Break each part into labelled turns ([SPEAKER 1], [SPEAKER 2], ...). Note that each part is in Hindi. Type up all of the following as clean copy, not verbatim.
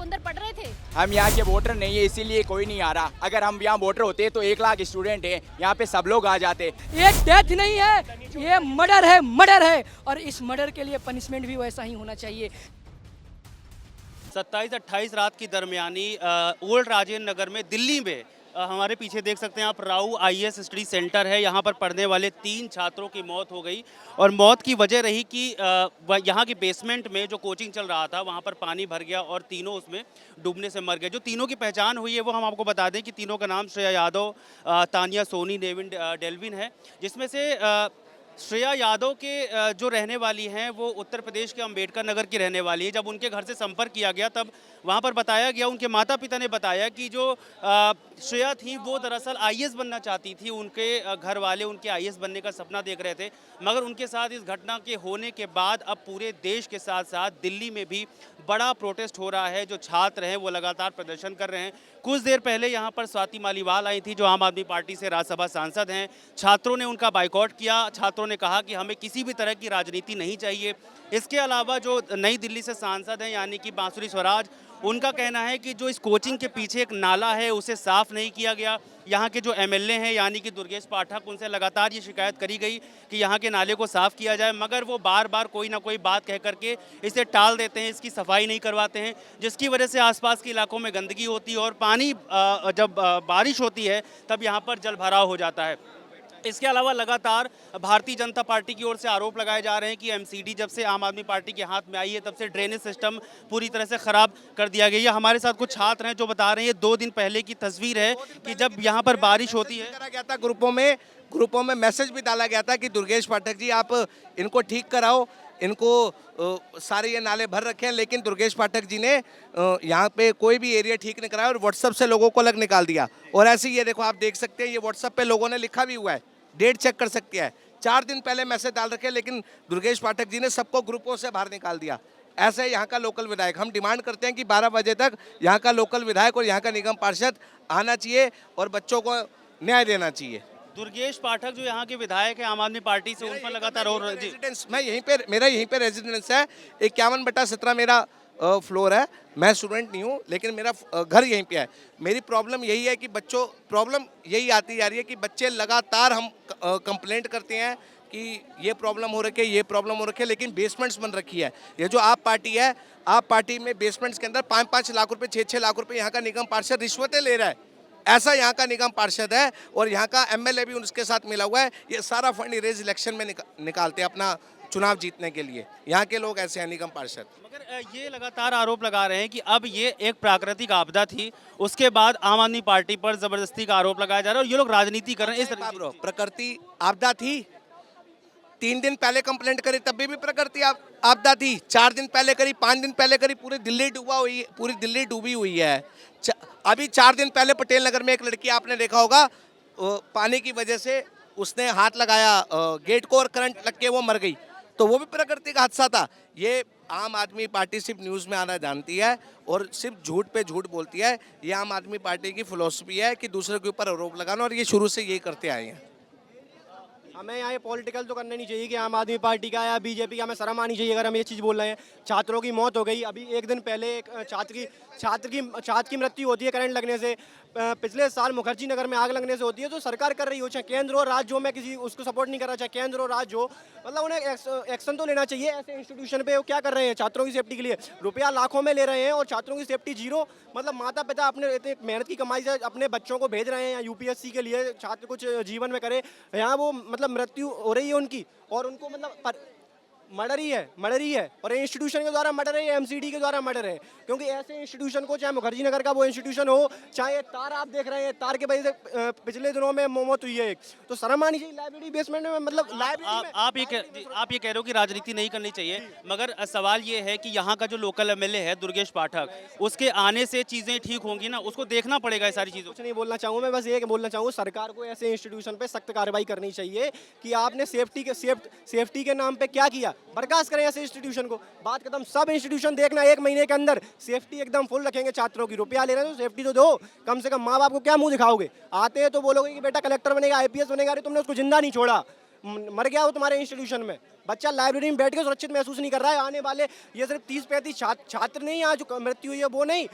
[SPEAKER 1] वो अंदर पढ़ रहे थे?
[SPEAKER 2] हम यहाँ के वोटर नहीं है, इसीलिए कोई नहीं आ रहा। अगर हम यहाँ वोटर होते तो 1 लाख स्टूडेंट हैं, यहाँ पे सब लोग आ जाते।
[SPEAKER 3] ये डेथ नहीं है, ये मर्डर है, मर्डर है। और इस मर्डर के लिए पनिशमेंट भी वैसा ही होना चाहिए।
[SPEAKER 4] 27-28 रात की दरमियानी ओल्ड राजेंद्र नगर में दिल्ली में हमारे पीछे देख सकते हैं आप, राउ आईएएस स्टडी सेंटर है। यहाँ पर पढ़ने वाले 3 छात्रों की मौत हो गई और मौत की वजह रही कि यहाँ के बेसमेंट में जो कोचिंग चल रहा था वहाँ पर पानी भर गया और तीनों उसमें डूबने से मर गए। जो तीनों की पहचान हुई है वो हम आपको बता दें कि तीनों का नाम श्रेया यादव, तानिया सोनी, नेविन डेल्विन है। जिसमें से श्रेया यादव के जो रहने वाली हैं वो उत्तर प्रदेश के अंबेडकर नगर की रहने वाली है। जब उनके घर से संपर्क किया गया तब वहाँ पर बताया गया, उनके माता पिता ने बताया कि जो श्रेया थी वो दरअसल आईएएस बनना चाहती थी। उनके घर वाले उनके आईएएस बनने का सपना देख रहे थे, मगर उनके साथ इस घटना के होने के बाद अब पूरे देश के साथ साथ दिल्ली में भी बड़ा प्रोटेस्ट हो रहा है। जो छात्र हैं वो लगातार प्रदर्शन कर रहे हैं। कुछ देर पहले यहाँ पर स्वाति मालीवाल आई थी, जो आम आदमी पार्टी से राज्यसभा सांसद हैं। छात्रों ने उनका बाइकआउट किया। छात्रों ने कहा कि हमें किसी भी तरह की राजनीति नहीं चाहिए। इसके अलावा जो नई दिल्ली से सांसद हैं यानी कि बांसुरी स्वराज, उनका कहना है कि जो इस कोचिंग के पीछे एक नाला है उसे साफ़ नहीं किया गया। यहाँ के जो एमएलए हैं यानी कि दुर्गेश पाठक, उनसे लगातार ये शिकायत करी गई कि यहाँ के नाले को साफ़ किया जाए, मगर वो बार बार कोई ना कोई बात कह करके इसे टाल देते हैं, इसकी सफाई नहीं करवाते हैं, जिसकी वजह से आसपास के इलाकों में गंदगी होती है और पानी जब बारिश होती है तब यहाँ पर जल भराव हो जाता है। इसके अलावा लगातार भारतीय जनता पार्टी की ओर से आरोप लगाए जा रहे हैं कि एमसीडी जब से आम आदमी पार्टी के हाथ में आई है तब से ड्रेनेज सिस्टम पूरी तरह से ख़राब कर दिया गया है। हमारे साथ कुछ छात्र हैं जो बता रहे हैं, 2 दिन पहले की तस्वीर है कि जब यहाँ पर बारिश होती है,
[SPEAKER 5] करा गया था ग्रुपों में मैसेज भी डाला गया था कि दुर्गेश पाठक जी आप इनको ठीक कराओ, इनको सारे ये नाले भर रखे हैं, लेकिन दुर्गेश पाठक जी ने यहाँ पे कोई भी एरिया ठीक नहीं कराया और व्हाट्सएप से लोगों को अलग निकाल दिया। और ऐसे ही ये देखो, आप देख सकते हैं, ये व्हाट्सएप पे लोगों ने लिखा भी हुआ है, डेट चेक कर सकते हैं, 4 दिन पहले मैसेज डाल रखे, लेकिन दुर्गेश पाठक जी ने सबको ग्रुपों से बाहर निकाल दिया। ऐसे यहाँ का लोकल विधायक, हम डिमांड करते हैं कि 12 बजे तक यहाँ का लोकल विधायक और यहाँ का निगम पार्षद आना चाहिए और बच्चों को न्याय देना चाहिए।
[SPEAKER 4] दुर्गेश पाठक जो यहाँ के विधायक है आम आदमी पार्टी से, उन पर लगातार
[SPEAKER 5] रेजिडेंस, मैं मेरा यहीं पे रेजिडेंस है, 51/17 मेरा फ्लोर है। मैं स्टूडेंट नहीं हूँ, लेकिन मेरा घर यहीं पे है। मेरी प्रॉब्लम यही है कि प्रॉब्लम यही आती जा रही है कि बच्चे लगातार, हम कंप्लेंट करते हैं कि ये प्रॉब्लम हो रखी है, ये प्रॉब्लम हो रखी है, लेकिन बेसमेंट्स बन रखी है। ये जो आप पार्टी है, आप पार्टी में बेसमेंट्स के अंदर 5-5 लाख रुपए, 6-6 लाख रुपए यहाँ का निगम पार्षद रिश्वतें ले रहा है। ऐसा यहाँ का निगम पार्षद है और यहाँ का एमएलए भी उसके साथ मिला हुआ है। ये सारा फंड इरेज इलेक्शन में निकालते हैं अपना चुनाव जीतने के लिए। यहाँ के लोग ऐसे हैं निगम पार्षद।
[SPEAKER 4] मगर ये लगातार आरोप लगा रहे हैं कि अब ये एक प्राकृतिक आपदा थी, उसके बाद आम आदमी पार्टी पर जबरदस्ती का आरोप लगाया जा रहा है और ये लोग राजनीति कर रहे हैं। इस तरह
[SPEAKER 5] प्रकृति आपदा थी, 3 दिन पहले कंप्लेंट करी तब भी प्रकृति आपदा थी, 4 दिन पहले करी, 5 दिन पहले करी, पूरी दिल्ली डूबी हुई है। अभी 4 दिन पहले पटेल नगर में एक लड़की, आपने देखा होगा, पानी की वजह से उसने हाथ लगाया गेट को और करंट लग के वो मर गई, तो वो भी प्रकृति का हादसा था। ये आम आदमी पार्टी सिर्फ न्यूज़ में आना जानती है और सिर्फ झूठ पे झूठ बोलती है। ये आम आदमी पार्टी की फिलॉसफी है कि दूसरे के ऊपर आरोप लगाना, और ये शुरू से यही करते आए हैं।
[SPEAKER 6] हमें यहाँ पॉलिटिकल तो करना नहीं चाहिए कि आम आदमी पार्टी का या बीजेपी का, हमें शर्म आनी चाहिए अगर हम ये चीज़ बोल रहे हैं। छात्रों की मौत हो गई, अभी 1 दिन पहले एक छात्र की मृत्यु होती है करंट लगने से। पिछले साल मुखर्जी नगर में आग लगने से होती है। तो सरकार कर रही हो, चाहे केंद्र हो राज्य हो, मैं किसी उसको सपोर्ट नहीं कर रहा, चाहे केंद्र हो राज्य हो, मतलब उन्हें एक्शन तो लेना चाहिए ऐसे इंस्टीट्यूशन पे। वो क्या कर रहे हैं छात्रों की सेफ्टी के लिए, रुपया लाखों में ले रहे हैं और छात्रों की सेफ्टी जीरो। मतलब माता पिता अपने इतने मेहनत की कमाई से अपने बच्चों को भेज रहे हैं या यूपीएससी के लिए, छात्र कुछ जीवन में करे, यहाँ वो मतलब मृत्यु हो रही है उनकी, और उनको मतलब मर्डर ही है और इंस्टीट्यूशन के द्वारा मर्डर है, एमसीडी के द्वारा मर्डर है। क्योंकि ऐसे इंस्टीट्यूशन को, चाहे मुखर्जी नगर का वो इंस्टीट्यूशन हो, चाहे तार आप देख रहे हैं, तार के वजह से पिछले दिनों में मौत हुई है एक, तो शर्म आनी चाहिए। लाइब्रेरी बेसमेंट में, मतलब
[SPEAKER 4] आप ये कह रहे हो कि राजनीति नहीं करनी चाहिए, मगर सवाल ये है कि यहाँ का जो लोकल एमएलए है दुर्गेश पाठक, उसके आने से चीज़ें ठीक होंगी ना, उसको देखना पड़ेगा ये सारी चीज़ों।
[SPEAKER 6] कुछ नहीं बोलना चाहूँगा मैं, बस ये बोलना चाहूँगा सरकार को ऐसे इंस्टीट्यूशन पे सख्त कार्रवाई करनी चाहिए कि आपने सेफ्टी के नाम पे क्या किया, बर्खास्त करें ऐसे इंस्टीट्यूशन को। बात खत्म। सब इंस्टीट्यूशन देखना 1 महीने के अंदर सेफ्टी एकदम फुल रखेंगे। छात्रों की रुपया ले रहे हैं तो सेफ्टी तो दो कम से कम। माँ बाप को क्या मुंह दिखाओगे, आते हैं तो बोलोगे कि बेटा कलेक्टर बनेगा, आईपीएस बनेगा, अरे तुमने उसको जिंदा नहीं छोड़ा। मर गया हो तुम्हारे इंस्टीट्यूशन में। बच्चा लाइब्रेरी में बैठ के सुरक्षित महसूस नहीं कर रहा है। आने वाले ये सिर्फ 30-35 छात्र नहीं, आज जो मृत्यु हुई है वो नहीं,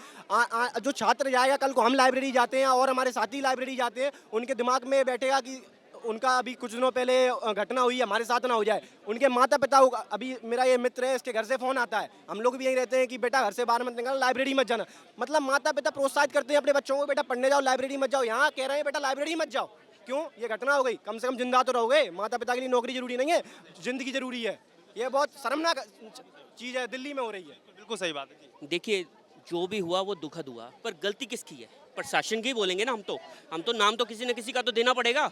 [SPEAKER 6] जो छात्र जाएगा कल को, हम लाइब्रेरी जाते हैं और हमारे साथी लाइब्रेरी जाते हैं, उनके दिमाग में बैठेगा कि उनका अभी कुछ दिनों पहले घटना हुई है, हमारे साथ ना हो जाए। उनके माता पिता होगा, अभी मेरा ये मित्र है, इसके घर से फ़ोन आता है, हम लोग भी यही रहते हैं कि बेटा घर से बाहर मत निकलना, लाइब्रेरी मत जाना। मतलब माता पिता प्रोत्साहित करते हैं अपने बच्चों को, बेटा पढ़ने जाओ, लाइब्रेरी मत जाओ। यहाँ कह रहे हैं बेटा लाइब्रेरी मत जाओ। क्यों? ये घटना हो गई, कम से कम जिंदा तो रहोगे। माता पिता के लिए नौकरी जरूरी नहीं है, जिंदगी जरूरी है। ये बहुत शर्मनाक चीज़ है, दिल्ली में हो रही है।
[SPEAKER 4] बिल्कुल सही बात है।
[SPEAKER 1] देखिए, जो भी हुआ वो दुखद हुआ, पर गलती किसकी है? प्रशासन की बोलेंगे ना। हम तो नाम तो किसी न किसी का तो देना पड़ेगा।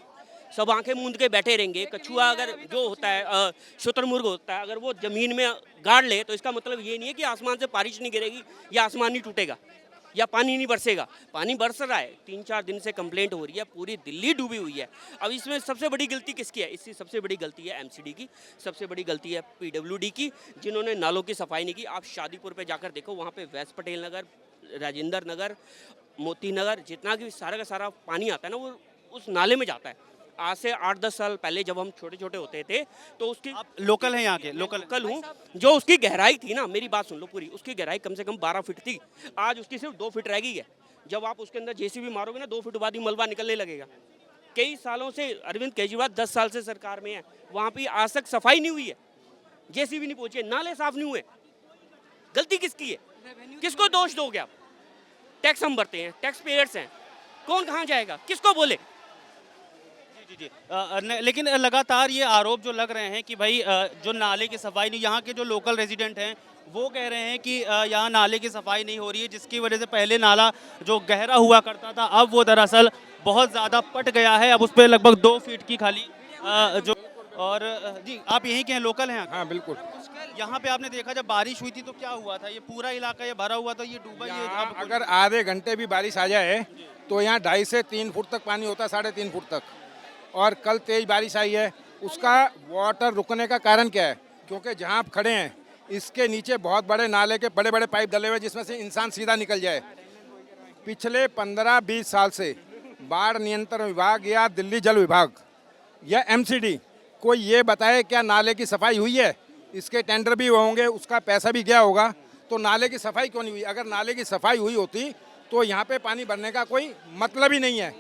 [SPEAKER 1] सब आंखें मूंद के बैठे रहेंगे। कछुआ अगर जो होता है, शुतुरमुर्ग होता है, अगर वो जमीन में गाड़ ले तो इसका मतलब ये नहीं है कि आसमान से बारिश नहीं गिरेगी या आसमान नहीं टूटेगा या पानी नहीं बरसेगा। पानी बरस रहा है, 3-4 दिन से कंप्लेंट हो रही है, पूरी दिल्ली डूबी हुई है। अब इसमें सबसे बड़ी गलती किसकी है? इसकी सबसे बड़ी गलती है एमसीडी की, सबसे बड़ी गलती है पीडब्ल्यूडी की, जिन्होंने नालों की सफाई नहीं की। आप शादीपुर पे जाकर देखो, वहाँ पे वैस पटेल नगर, राजेंद्र नगर, मोती नगर, जितना भी सारा का सारा पानी आता है ना, वो उस नाले में जाता है। आज से 8-10 साल पहले जब हम छोटे छोटे होते थे तो उसकी,
[SPEAKER 4] आप लोकल हैं यहाँ के?
[SPEAKER 1] लोकल हूँ। जो उसकी गहराई थी ना, मेरी बात सुन लो पूरी, उसकी गहराई कम से कम 12 फीट थी। आज उसकी सिर्फ 2 फीट रह गई है। जब आप उसके अंदर जेसीबी मारोगे ना, 2 फीट बाद ही मलबा निकलने लगेगा। कई सालों से अरविंद केजरीवाल 10 साल से सरकार में है, वहाँ पर आज तक सफाई नहीं हुई है, जेसीबी नहीं पहुंची है, नाले साफ नहीं हुए। गलती किसकी है? किसको दोष दोगे आप? टैक्स हम भरते हैं, टैक्स पेयर्स हैं, कौन कहाँ जाएगा, किसको बोले?
[SPEAKER 4] जी। लेकिन लगातार ये आरोप जो लग रहे हैं कि भाई जो नाले की सफाई नहीं, यहाँ के जो लोकल रेजिडेंट हैं वो कह रहे हैं कि यहाँ नाले की सफाई नहीं हो रही है, जिसकी वजह से पहले नाला जो गहरा हुआ करता था अब वो दरअसल बहुत ज़्यादा पट गया है। अब उस पर लगभग 2 फीट की खाली जो, और जी आप यहीं के हैं, लोकल हैं?
[SPEAKER 7] हाँ बिल्कुल।
[SPEAKER 4] यहाँ पे आपने देखा जब बारिश हुई थी तो क्या हुआ था? ये पूरा इलाका ये भरा हुआ था, ये डूबा। ये
[SPEAKER 7] अगर आधे घंटे भी बारिश आ जाए तो यहाँ 2.5 से 3 फुट तक पानी होता है, 3.5 फुट तक। और कल तेज बारिश आई है, उसका वाटर रुकने का कारण क्या है? क्योंकि जहाँ आप खड़े हैं इसके नीचे बहुत बड़े नाले के बड़े बड़े पाइप डले हुए जिसमें से इंसान सीधा निकल जाए। पिछले 15-20 साल से बाढ़ नियंत्रण विभाग या दिल्ली जल विभाग या एमसीडी कोई ये बताए क्या नाले की सफाई हुई है? इसके टेंडर भी होंगे, उसका पैसा भी गया होगा, तो नाले की सफाई क्यों नहीं हुई? अगर नाले की सफाई हुई होती तो यहाँ पे पानी भरने का कोई मतलब ही नहीं है।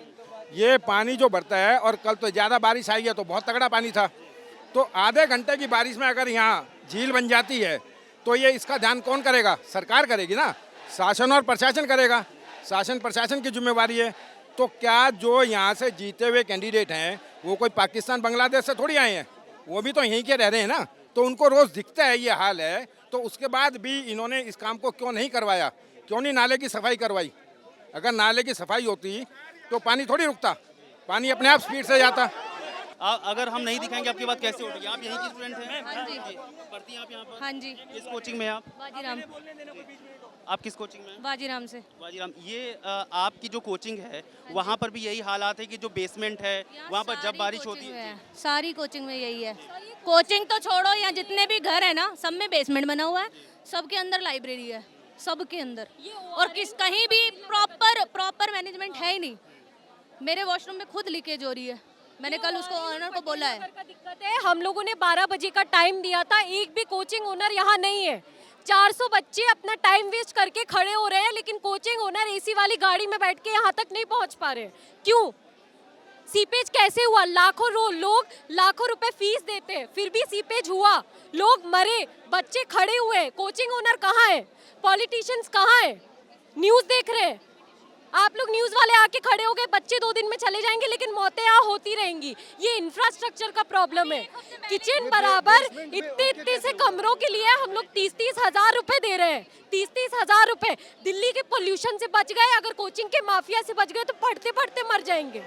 [SPEAKER 7] ये पानी जो भरता है, और कल तो ज़्यादा बारिश आई है तो बहुत तगड़ा पानी था, तो आधे घंटे की बारिश में अगर यहाँ झील बन जाती है तो ये इसका ध्यान कौन करेगा? सरकार करेगी ना, शासन और प्रशासन करेगा। शासन प्रशासन की जिम्मेवारी है। तो क्या जो यहाँ से जीते हुए कैंडिडेट हैं वो कोई पाकिस्तान बांग्लादेश से थोड़ी आए हैं? वो भी तो यहीं के रह रहे हैं ना, तो उनको रोज़ दिखता है ये हाल है। तो उसके बाद भी इन्होंने इस काम को क्यों नहीं करवाया? क्यों नहीं नाले की सफाई करवाई? अगर नाले की सफाई होती तो पानी थोड़ी रुकता, पानी अपने आप स्पीड से जाता।
[SPEAKER 4] अगर हम नहीं दिखाएंगे आपकी बात कैसे उठेगी? आप यहीं की स्टूडेंट हैं?
[SPEAKER 8] हाँ जी।
[SPEAKER 4] पढ़ती हैं आप यहाँ पर?
[SPEAKER 8] हाँ जी।
[SPEAKER 4] किस कोचिंग में हैं आप?
[SPEAKER 8] बाजीराम।
[SPEAKER 4] आप किस कोचिंग में हैं?
[SPEAKER 8] बाजीराम से।
[SPEAKER 4] बाजीराम। ये आपकी जो कोचिंग है वहाँ पर भी यही हालात है कि जो बेसमेंट है वहाँ पर जब बारिश होती है?
[SPEAKER 8] सारी कोचिंग में यही है। कोचिंग तो छोड़ो, यहाँ जितने भी घर है ना सब में बेसमेंट बना हुआ है, सबके अंदर लाइब्रेरी है, सबके अंदर। और कहीं भी प्रॉपर मैनेजमेंट है ही नहीं। मेरे वॉशरूम में खुद लीकेज हो रही है, मैंने कल उसको ओनर को बोला है।
[SPEAKER 9] दिक्कत है, हम लोगों ने 12 बजे का टाइम दिया था, एक भी कोचिंग ओनर यहाँ नहीं है। 400 बच्चे अपना टाइम वेस्ट करके खड़े हो रहे हैं, लेकिन कोचिंग ओनर एसी वाली गाड़ी में बैठ के यहाँ तक नहीं पहुँच पा रहे। क्यों? सीपेज कैसे हुआ? लोग लाखों रुपए फीस देते हैं, फिर भी सीपेज हुआ, लोग मरे, बच्चे खड़े हुए। कोचिंग ओनर कहाँ है? पॉलिटिशियंस कहाँ है? न्यूज़ देख रहे हैं आप लोग, न्यूज़ वाले आके खड़े हो गए, बच्चे 2 दिन में चले जाएंगे, लेकिन मौतें यहाँ होती रहेंगी। ये इंफ्रास्ट्रक्चर का प्रॉब्लम है। किचन बराबर इतने से कमरों के लिए हम लोग 30-30 हज़ार रुपए दे रहे हैं। 30-30 हज़ार रुपए दिल्ली के पोल्यूशन से बच गए, अगर कोचिंग के माफिया से बच गए तो पढ़ते पढ़ते मर जाएंगे।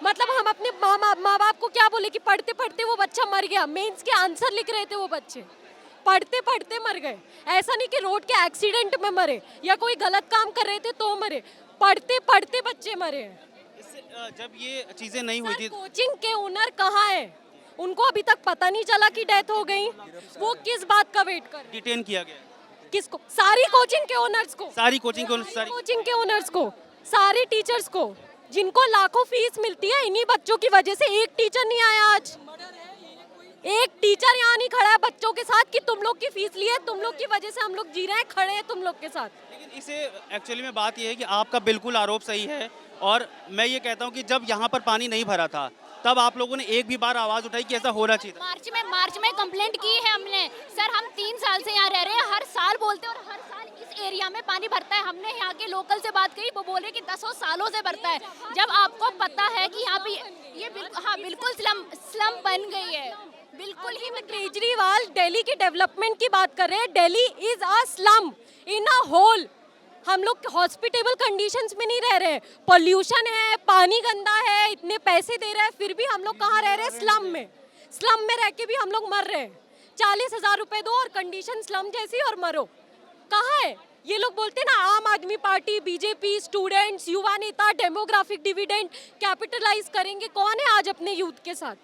[SPEAKER 9] मतलब हम अपने माँ बाप को क्या बोले कि पढ़ते पढ़ते वो बच्चा मर गया, मेंस के आंसर लिख रहे थे वो बच्चे, पढ़ते पढ़ते मर गए। ऐसा नहीं कि रोड के एक्सीडेंट में मरे या कोई गलत काम कर रहे थे तो मरे, पढ़ते पढ़ते बच्चे मरे।
[SPEAKER 4] जब ये चीजें नहीं हुई थी,
[SPEAKER 9] कोचिंग के ओनर कहाँ है? उनको अभी तक पता नहीं चला कि डेथ हो गई। वो किस बात का वेट कर?
[SPEAKER 4] डिटेन किया गया
[SPEAKER 9] किसको? सारी कोचिंग के ओनर्स को,
[SPEAKER 4] सारी कोचिंग को,
[SPEAKER 9] कोचिंग के ओनर्स को, सारे टीचर्स को, जिनको लाखों फीस मिलती है। इन्हीं बच्चों की वजह से एक टीचर नहीं आया आज। एक टीचर यहाँ नहीं खड़ा है बच्चों के साथ कि तुम लोग की फीस ली है, तुम लोग की वजह से हम लोग जी रहे हैं, खड़े हैं तुम लोग के साथ।
[SPEAKER 4] लेकिन इसे एक्चुअली में बात यह है कि आपका बिल्कुल आरोप सही है, और मैं ये कहता हूँ कि जब यहाँ पर पानी नहीं भरा था तब आप लोगों ने एक भी बार आवाज़ उठाई कि ऐसा होना चाहिए था?
[SPEAKER 8] मार्च में कंप्लेंट की है हमने सर। हम 3 साल से यहाँ रह रहे हैं, हर साल बोलते हैं और हर साल इस एरिया में पानी भरता है। हमने यहाँ के लोकल से बात की, वो बोले कि 10 सालों से भरता है। जब आपको पता है कि यहाँ पे ये बिल्कुल स्लम बन गई है, बिल्कुल ही
[SPEAKER 9] केजरीवाल दिल्ली की डेवलपमेंट की बात कर रहे हैं। Delhi is a slum in a hole. हम लोग हॉस्पिटेबल कंडीशंस में नहीं रह रहे, पोल्यूशन है, पानी गंदा है, इतने पैसे दे रहे हैं, फिर भी हम लोग कहाँ रह रहे हैं? स्लम में। स्लम में रह के भी हम लोग मर रहे हैं। 40,000 रुपए दो और कंडीशन स्लम जैसी और मरो। कहाँ है? ये लोग बोलते हैं ना आम आदमी पार्टी, बीजेपी, स्टूडेंट्स, युवा नेता, डेमोग्राफिक डिविडेंड कैपिटलाइज करेंगे। कौन है आज अपने यूथ के साथ?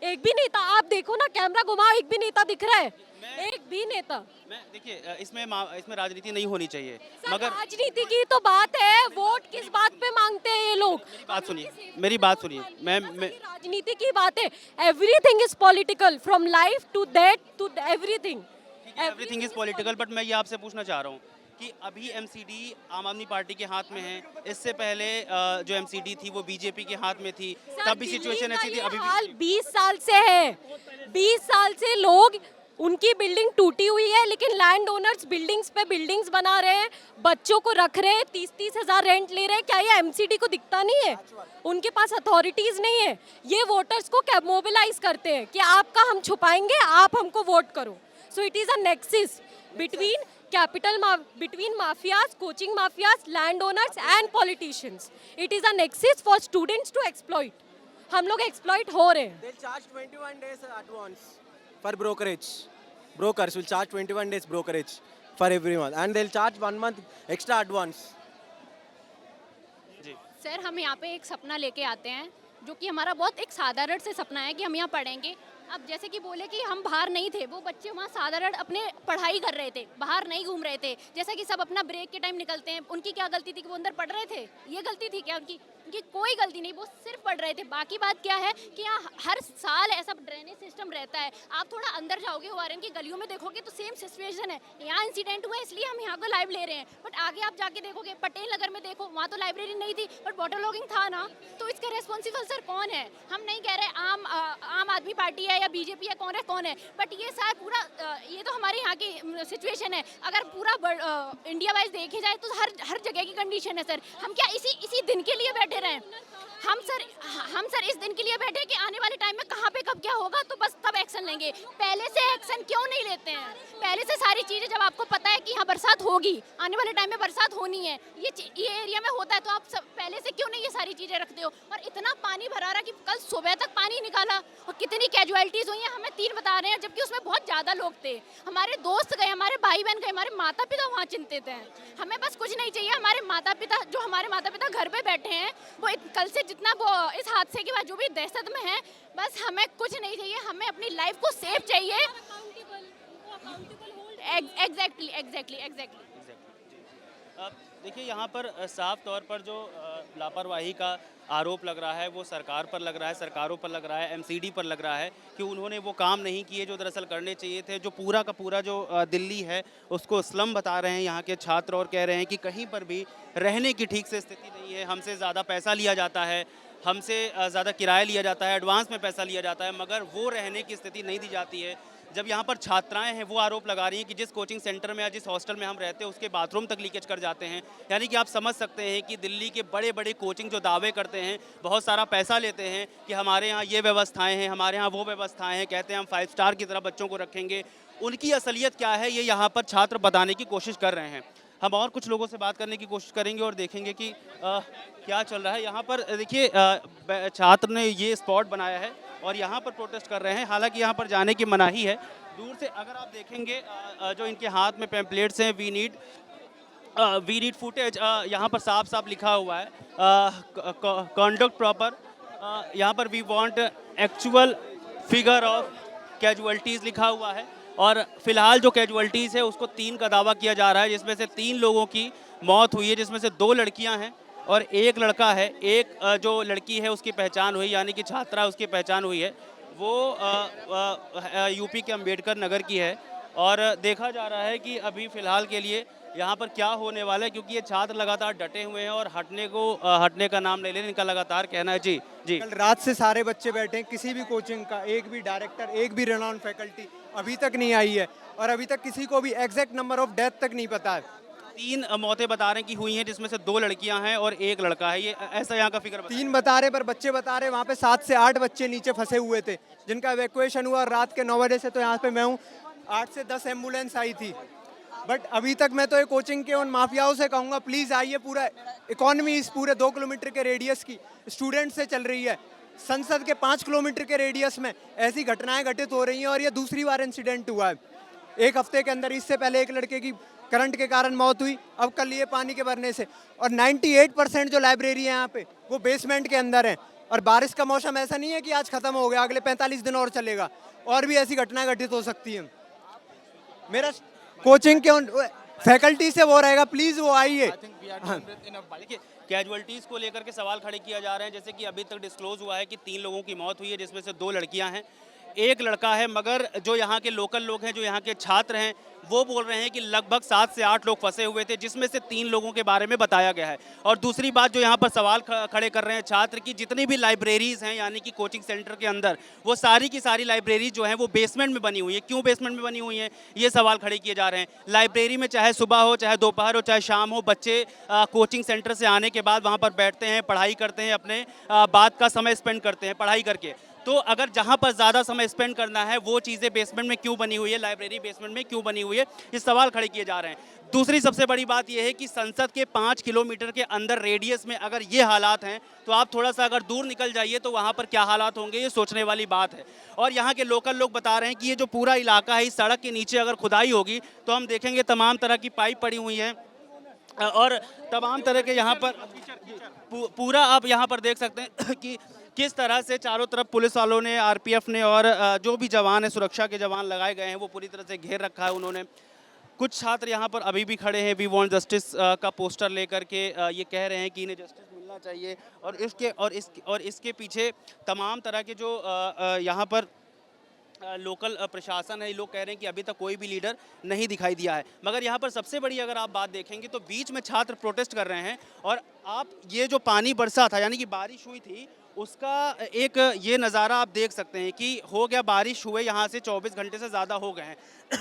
[SPEAKER 9] एक भी नेता। आप देखो ना, कैमरा घुमाओ, एक भी नेता दिख रहा है? एक भी नेता।
[SPEAKER 4] मैं देखिए इसमें राजनीति नहीं होनी चाहिए,
[SPEAKER 9] मगर राजनीति की तो बात है, वोट किस बात पे मांगते हैं ये लोग?
[SPEAKER 4] मेरी बात सुनिए। मैं
[SPEAKER 9] राजनीति की बात है। Everything is political, from life to death to everything.
[SPEAKER 4] Everything is political, but मैं ये आपसे पूछना चाह रहा हूँ कि अभी एमसीडी आम आदमी पार्टी के हाथ में है, इससे पहले जो एमसीडी थी वो बीजेपी के हाथ में थी, तब भी सिचुएशन ऐसी थी। अभी
[SPEAKER 9] हाल 20 साल से है। 20 साल से लोग, उनकी बिल्डिंग टूटी हुई है, लेकिन लैंड ओनर्स बिल्डिंग्स पे बिल्डिंग्स बना रहे हैं, बच्चों को रख रहे हैं, 30-30 हजार रेंट ले रहे हैं। क्या ये एमसीडी को दिखता नहीं है? उनके पास अथॉरिटीज नहीं है। ये वोटर्स को क्या मोबिलाइज करते हैं कि आपका हम छुपाएंगे, आप हमको वोट करो। So it is a Nexis between mafias, coaching mafias, landowners and politicians. It is a nexus for students to exploit. हम लोग exploit हो रहे हैं.
[SPEAKER 6] They'll charge 21 days advance for brokerage. Brokers will charge 21 days brokerage for everyone, and they'll charge 1 month extra advance.
[SPEAKER 8] Sir हम यहाँ पे एक सपना लेके आते हैं जो कि हमारा बहुत एक साधारण से सपना है कि हम यहाँ पढ़ेंगे। अब जैसे कि बोले कि हम बाहर नहीं थे, वो बच्चे वहाँ साधारण अपने पढ़ाई कर रहे थे, बाहर नहीं घूम रहे थे। जैसा कि सब अपना ब्रेक के टाइम निकलते हैं, उनकी क्या गलती थी कि वो अंदर पढ़ रहे थे? ये गलती थी क्या उनकी? उनकी कोई गलती नहीं, वो सिर्फ पढ़ रहे थे। बाकी बात क्या है कि यहाँ हर साल ऐसा ड्रेनेज सिस्टम रहता है। आप थोड़ा अंदर जाओगे ओआरएन की गलियों में देखोगे तो सेम सिचुएशन है। यहाँ इंसिडेंट हुआ इसलिए हम यहाँ को लाइव ले रहे हैं, बट आगे आप जाके देखोगे पटेल नगर में देखो, वहाँ तो लाइब्रेरी नहीं थी बट वाटर लॉगिंग था ना। तो इसके रेस्पॉन्सिबल सर कौन है? हम नहीं कह रहे आम आदमी पार्टी है या बीजेपी है, कौन है, बट ये सारा पूरा ये तो हमारे यहाँ की सिचुएशन है। अगर पूरा इंडिया वाइज देखे जाए तो हर जगह की कंडीशन है सर। हम क्या इसी दिन के लिए बैठे रहें? हम सर इस दिन के लिए बैठे कि आने वाले टाइम में कहाँ पे कब क्या होगा तो बस तब एक्शन लेंगे। पहले से एक्शन क्यों नहीं लेते हैं? पहले से सारी चीज़ें जब आपको पता है कि यहाँ बरसात होगी, आने वाले टाइम में बरसात होनी है, ये एरिया में होता है, तो आप सब पहले से क्यों नहीं ये सारी चीज़ें रखते हो? और इतना पानी भरा रहा कि कल सुबह तक पानी निकाला और कितनी कैजुअलिटीज़ हुई हैं हमें 3 बता रहे हैं, जबकि उसमें बहुत ज़्यादा लोग थे। हमारे दोस्त गए, हमारे भाई बहन गए, हमारे माता पिता वहाँ चिंतित हैं। हमें बस कुछ नहीं चाहिए। हमारे माता पिता घर पे बैठे हैं, वो कल से जितना वो इस हादसे के बाद जो भी दहशत में है, बस हमें कुछ नहीं चाहिए। हमें अपनी लाइफ को सेफ चाहिए। एग्जैक्टली।
[SPEAKER 4] देखिए यहाँ पर साफ तौर पर जो लापरवाही का आरोप लग रहा है वो सरकार पर लग रहा है, सरकारों पर लग रहा है, एमसीडी पर लग रहा है कि उन्होंने वो काम नहीं किए जो दरअसल करने चाहिए थे। जो पूरा का पूरा जो दिल्ली है उसको स्लम बता रहे हैं यहाँ के छात्र और कह रहे हैं कि कहीं पर भी रहने की ठीक से स्थिति नहीं है। हमसे ज़्यादा पैसा लिया जाता है, हमसे ज़्यादा किराया लिया जाता है, एडवांस में पैसा लिया जाता है, मगर वो रहने की स्थिति नहीं दी जाती है। जब यहाँ पर छात्राएं हैं वो आरोप लगा रही हैं कि जिस कोचिंग सेंटर में या जिस हॉस्टल में हम रहते हैं उसके बाथरूम तक लीकेज कर जाते हैं। यानी कि आप समझ सकते हैं कि दिल्ली के बड़े बड़े कोचिंग जो दावे करते हैं, बहुत सारा पैसा लेते हैं कि हमारे यहाँ ये व्यवस्थाएं हैं, हमारे यहाँ वो व्यवस्थाएं हैं, कहते हैं हम 5 स्टार की तरह बच्चों को रखेंगे। उनकी असलियत क्या है ये यहाँ पर छात्र बताने की कोशिश कर रहे हैं। हम और कुछ लोगों से बात करने की कोशिश करेंगे और देखेंगे कि क्या चल रहा है यहाँ पर। देखिए छात्र ने ये स्पॉट बनाया है और यहाँ पर प्रोटेस्ट कर रहे हैं। हालांकि यहाँ पर जाने की मनाही है। दूर से अगर आप देखेंगे जो इनके हाथ में पैम्पलेट्स हैं, वी नीड फुटेज, यहाँ पर साफ साफ लिखा हुआ है कंडक्ट प्रॉपर। यहाँ पर we want actual figure of casualties लिखा हुआ है। और फिलहाल जो कैजुअलिटीज़ है उसको 3 का दावा किया जा रहा है, जिसमें से 3 लोगों की मौत हुई है, जिसमें से 2 लड़कियां हैं और 1 लड़का है। एक जो लड़की है उसकी पहचान हुई, यानी कि छात्रा उसकी पहचान हुई है। वो यूपी के अंबेडकर नगर की है और देखा जा रहा है कि अभी फ़िलहाल के लिए यहाँ पर क्या होने वाला है, क्योंकि ये छात्र लगातार डटे हुए हैं और हटने का नाम नहीं ले रहे, इनका लगातार कहना है। जी जी।
[SPEAKER 6] कल रात से सारे बच्चे बैठे हैं, किसी भी कोचिंग का एक भी डायरेक्टर, एक भी रेनॉन फैकल्टी अभी तक नहीं आई है और अभी तक किसी को भी एग्जैक्ट नंबर ऑफ डेथ तक नहीं पता है।
[SPEAKER 4] 3 मौतें बता रहे हैं कि हुई हैं, जिसमें से 2 लड़कियां हैं और 1 लड़का है। ये ऐसा यहाँ का फिगर
[SPEAKER 6] 3 बता रहे, पर बच्चे बता रहे वहाँ पे 7 से 8 बच्चे नीचे फंसे हुए थे, जिनका इवैक्यूएशन हुआ। रात के 9 बजे से तो यहाँ पे मैं हूँ, 8 से 10 एम्बुलेंस आई थी, बट अभी तक मैं तो ये कोचिंग के उन माफियाओं से कहूँगा, प्लीज़ आइए। पूरा इकोनॉमी इस पूरे 2 किलोमीटर के रेडियस की स्टूडेंट से चल रही है। संसद के 5 किलोमीटर के रेडियस में ऐसी घटनाएं घटित हो रही हैं और ये दूसरी बार इंसिडेंट हुआ है 1 हफ्ते के अंदर। इससे पहले एक लड़के की करंट के कारण मौत हुई, अब कल ये पानी के भरने से। और 98% जो लाइब्रेरी है यहाँ पे वो बेसमेंट के अंदर है। और बारिश का मौसम ऐसा नहीं है कि आज खत्म हो गया, अगले 45 दिन और चलेगा और भी ऐसी घटनाएं घटित हो सकती हैं। मेरा कोचिंग के फैकल्टी से वो रहेगा, प्लीज़ वो आइए।
[SPEAKER 4] कैजुअलिटीज को लेकर के सवाल खड़े किया जा रहे हैं, जैसे कि अभी तक डिस्क्लोज हुआ है कि 3 लोगों की मौत हुई है, जिसमें से 2 लड़कियां हैं, 1 लड़का है। मगर जो यहाँ के लोकल लोग हैं, जो यहाँ के छात्र हैं, वो बोल रहे हैं कि लगभग 7 से 8 लोग फंसे हुए थे, जिसमें से 3 लोगों के बारे में बताया गया है। और दूसरी बात जो यहाँ पर सवाल खड़े कर रहे हैं छात्र की, जितनी भी लाइब्रेरीज हैं यानी कि कोचिंग सेंटर के अंदर, वो सारी की सारी लाइब्रेरी जो हैं वो बेसमेंट में बनी हुई है। क्यों बेसमेंट में बनी हुई है, ये सवाल खड़े किए जा रहे हैं। लाइब्रेरी में चाहे सुबह हो, चाहे दोपहर हो, चाहे शाम हो, बच्चे कोचिंग सेंटर से आने के बाद वहाँ पर बैठते हैं, पढ़ाई करते हैं, अपने बाद का समय स्पेंड करते हैं पढ़ाई करके। तो अगर जहाँ पर ज़्यादा समय स्पेंड करना है, वो चीज़ें बेसमेंट में क्यों बनी हुई है, लाइब्रेरी बेसमेंट में क्यों बनी हुई है, ये सवाल खड़े किए जा रहे हैं। दूसरी सबसे बड़ी बात यह है कि संसद के 5 किलोमीटर के अंदर रेडियस में अगर ये हालात हैं, तो आप थोड़ा सा अगर दूर निकल जाइए तो वहाँ पर क्या हालात होंगे, ये सोचने वाली बात है। और यहाँ के लोकल लोग बता रहे हैं कि ये जो पूरा इलाका है, इस सड़क के नीचे अगर खुदाई होगी तो हम देखेंगे तमाम तरह की पाइप पड़ी हुई हैं और तमाम तरह के यहाँ पर पूरा आप यहाँ पर देख सकते हैं कि किस तरह से चारों तरफ पुलिस वालों ने, आरपीएफ ने और जो भी जवान हैं, सुरक्षा के जवान लगाए गए हैं, वो पूरी तरह से घेर रखा है उन्होंने। कुछ छात्र यहाँ पर अभी भी खड़े हैं, वी वांट जस्टिस का पोस्टर लेकर के, ये कह रहे हैं कि इन्हें जस्टिस मिलना चाहिए। और इसके पीछे तमाम तरह के जो यहाँ पर लोकल प्रशासन है, लोग कह रहे हैं कि अभी तक कोई भी लीडर नहीं दिखाई दिया है। मगर यहाँ पर सबसे बड़ी अगर आप बात देखेंगे तो बीच में छात्र प्रोटेस्ट कर रहे हैं और आप ये जो पानी बरसा था, यानी कि बारिश हुई थी, उसका एक ये नज़ारा आप देख सकते हैं कि हो गया, बारिश हुए यहाँ से 24 घंटे से ज़्यादा हो गए हैं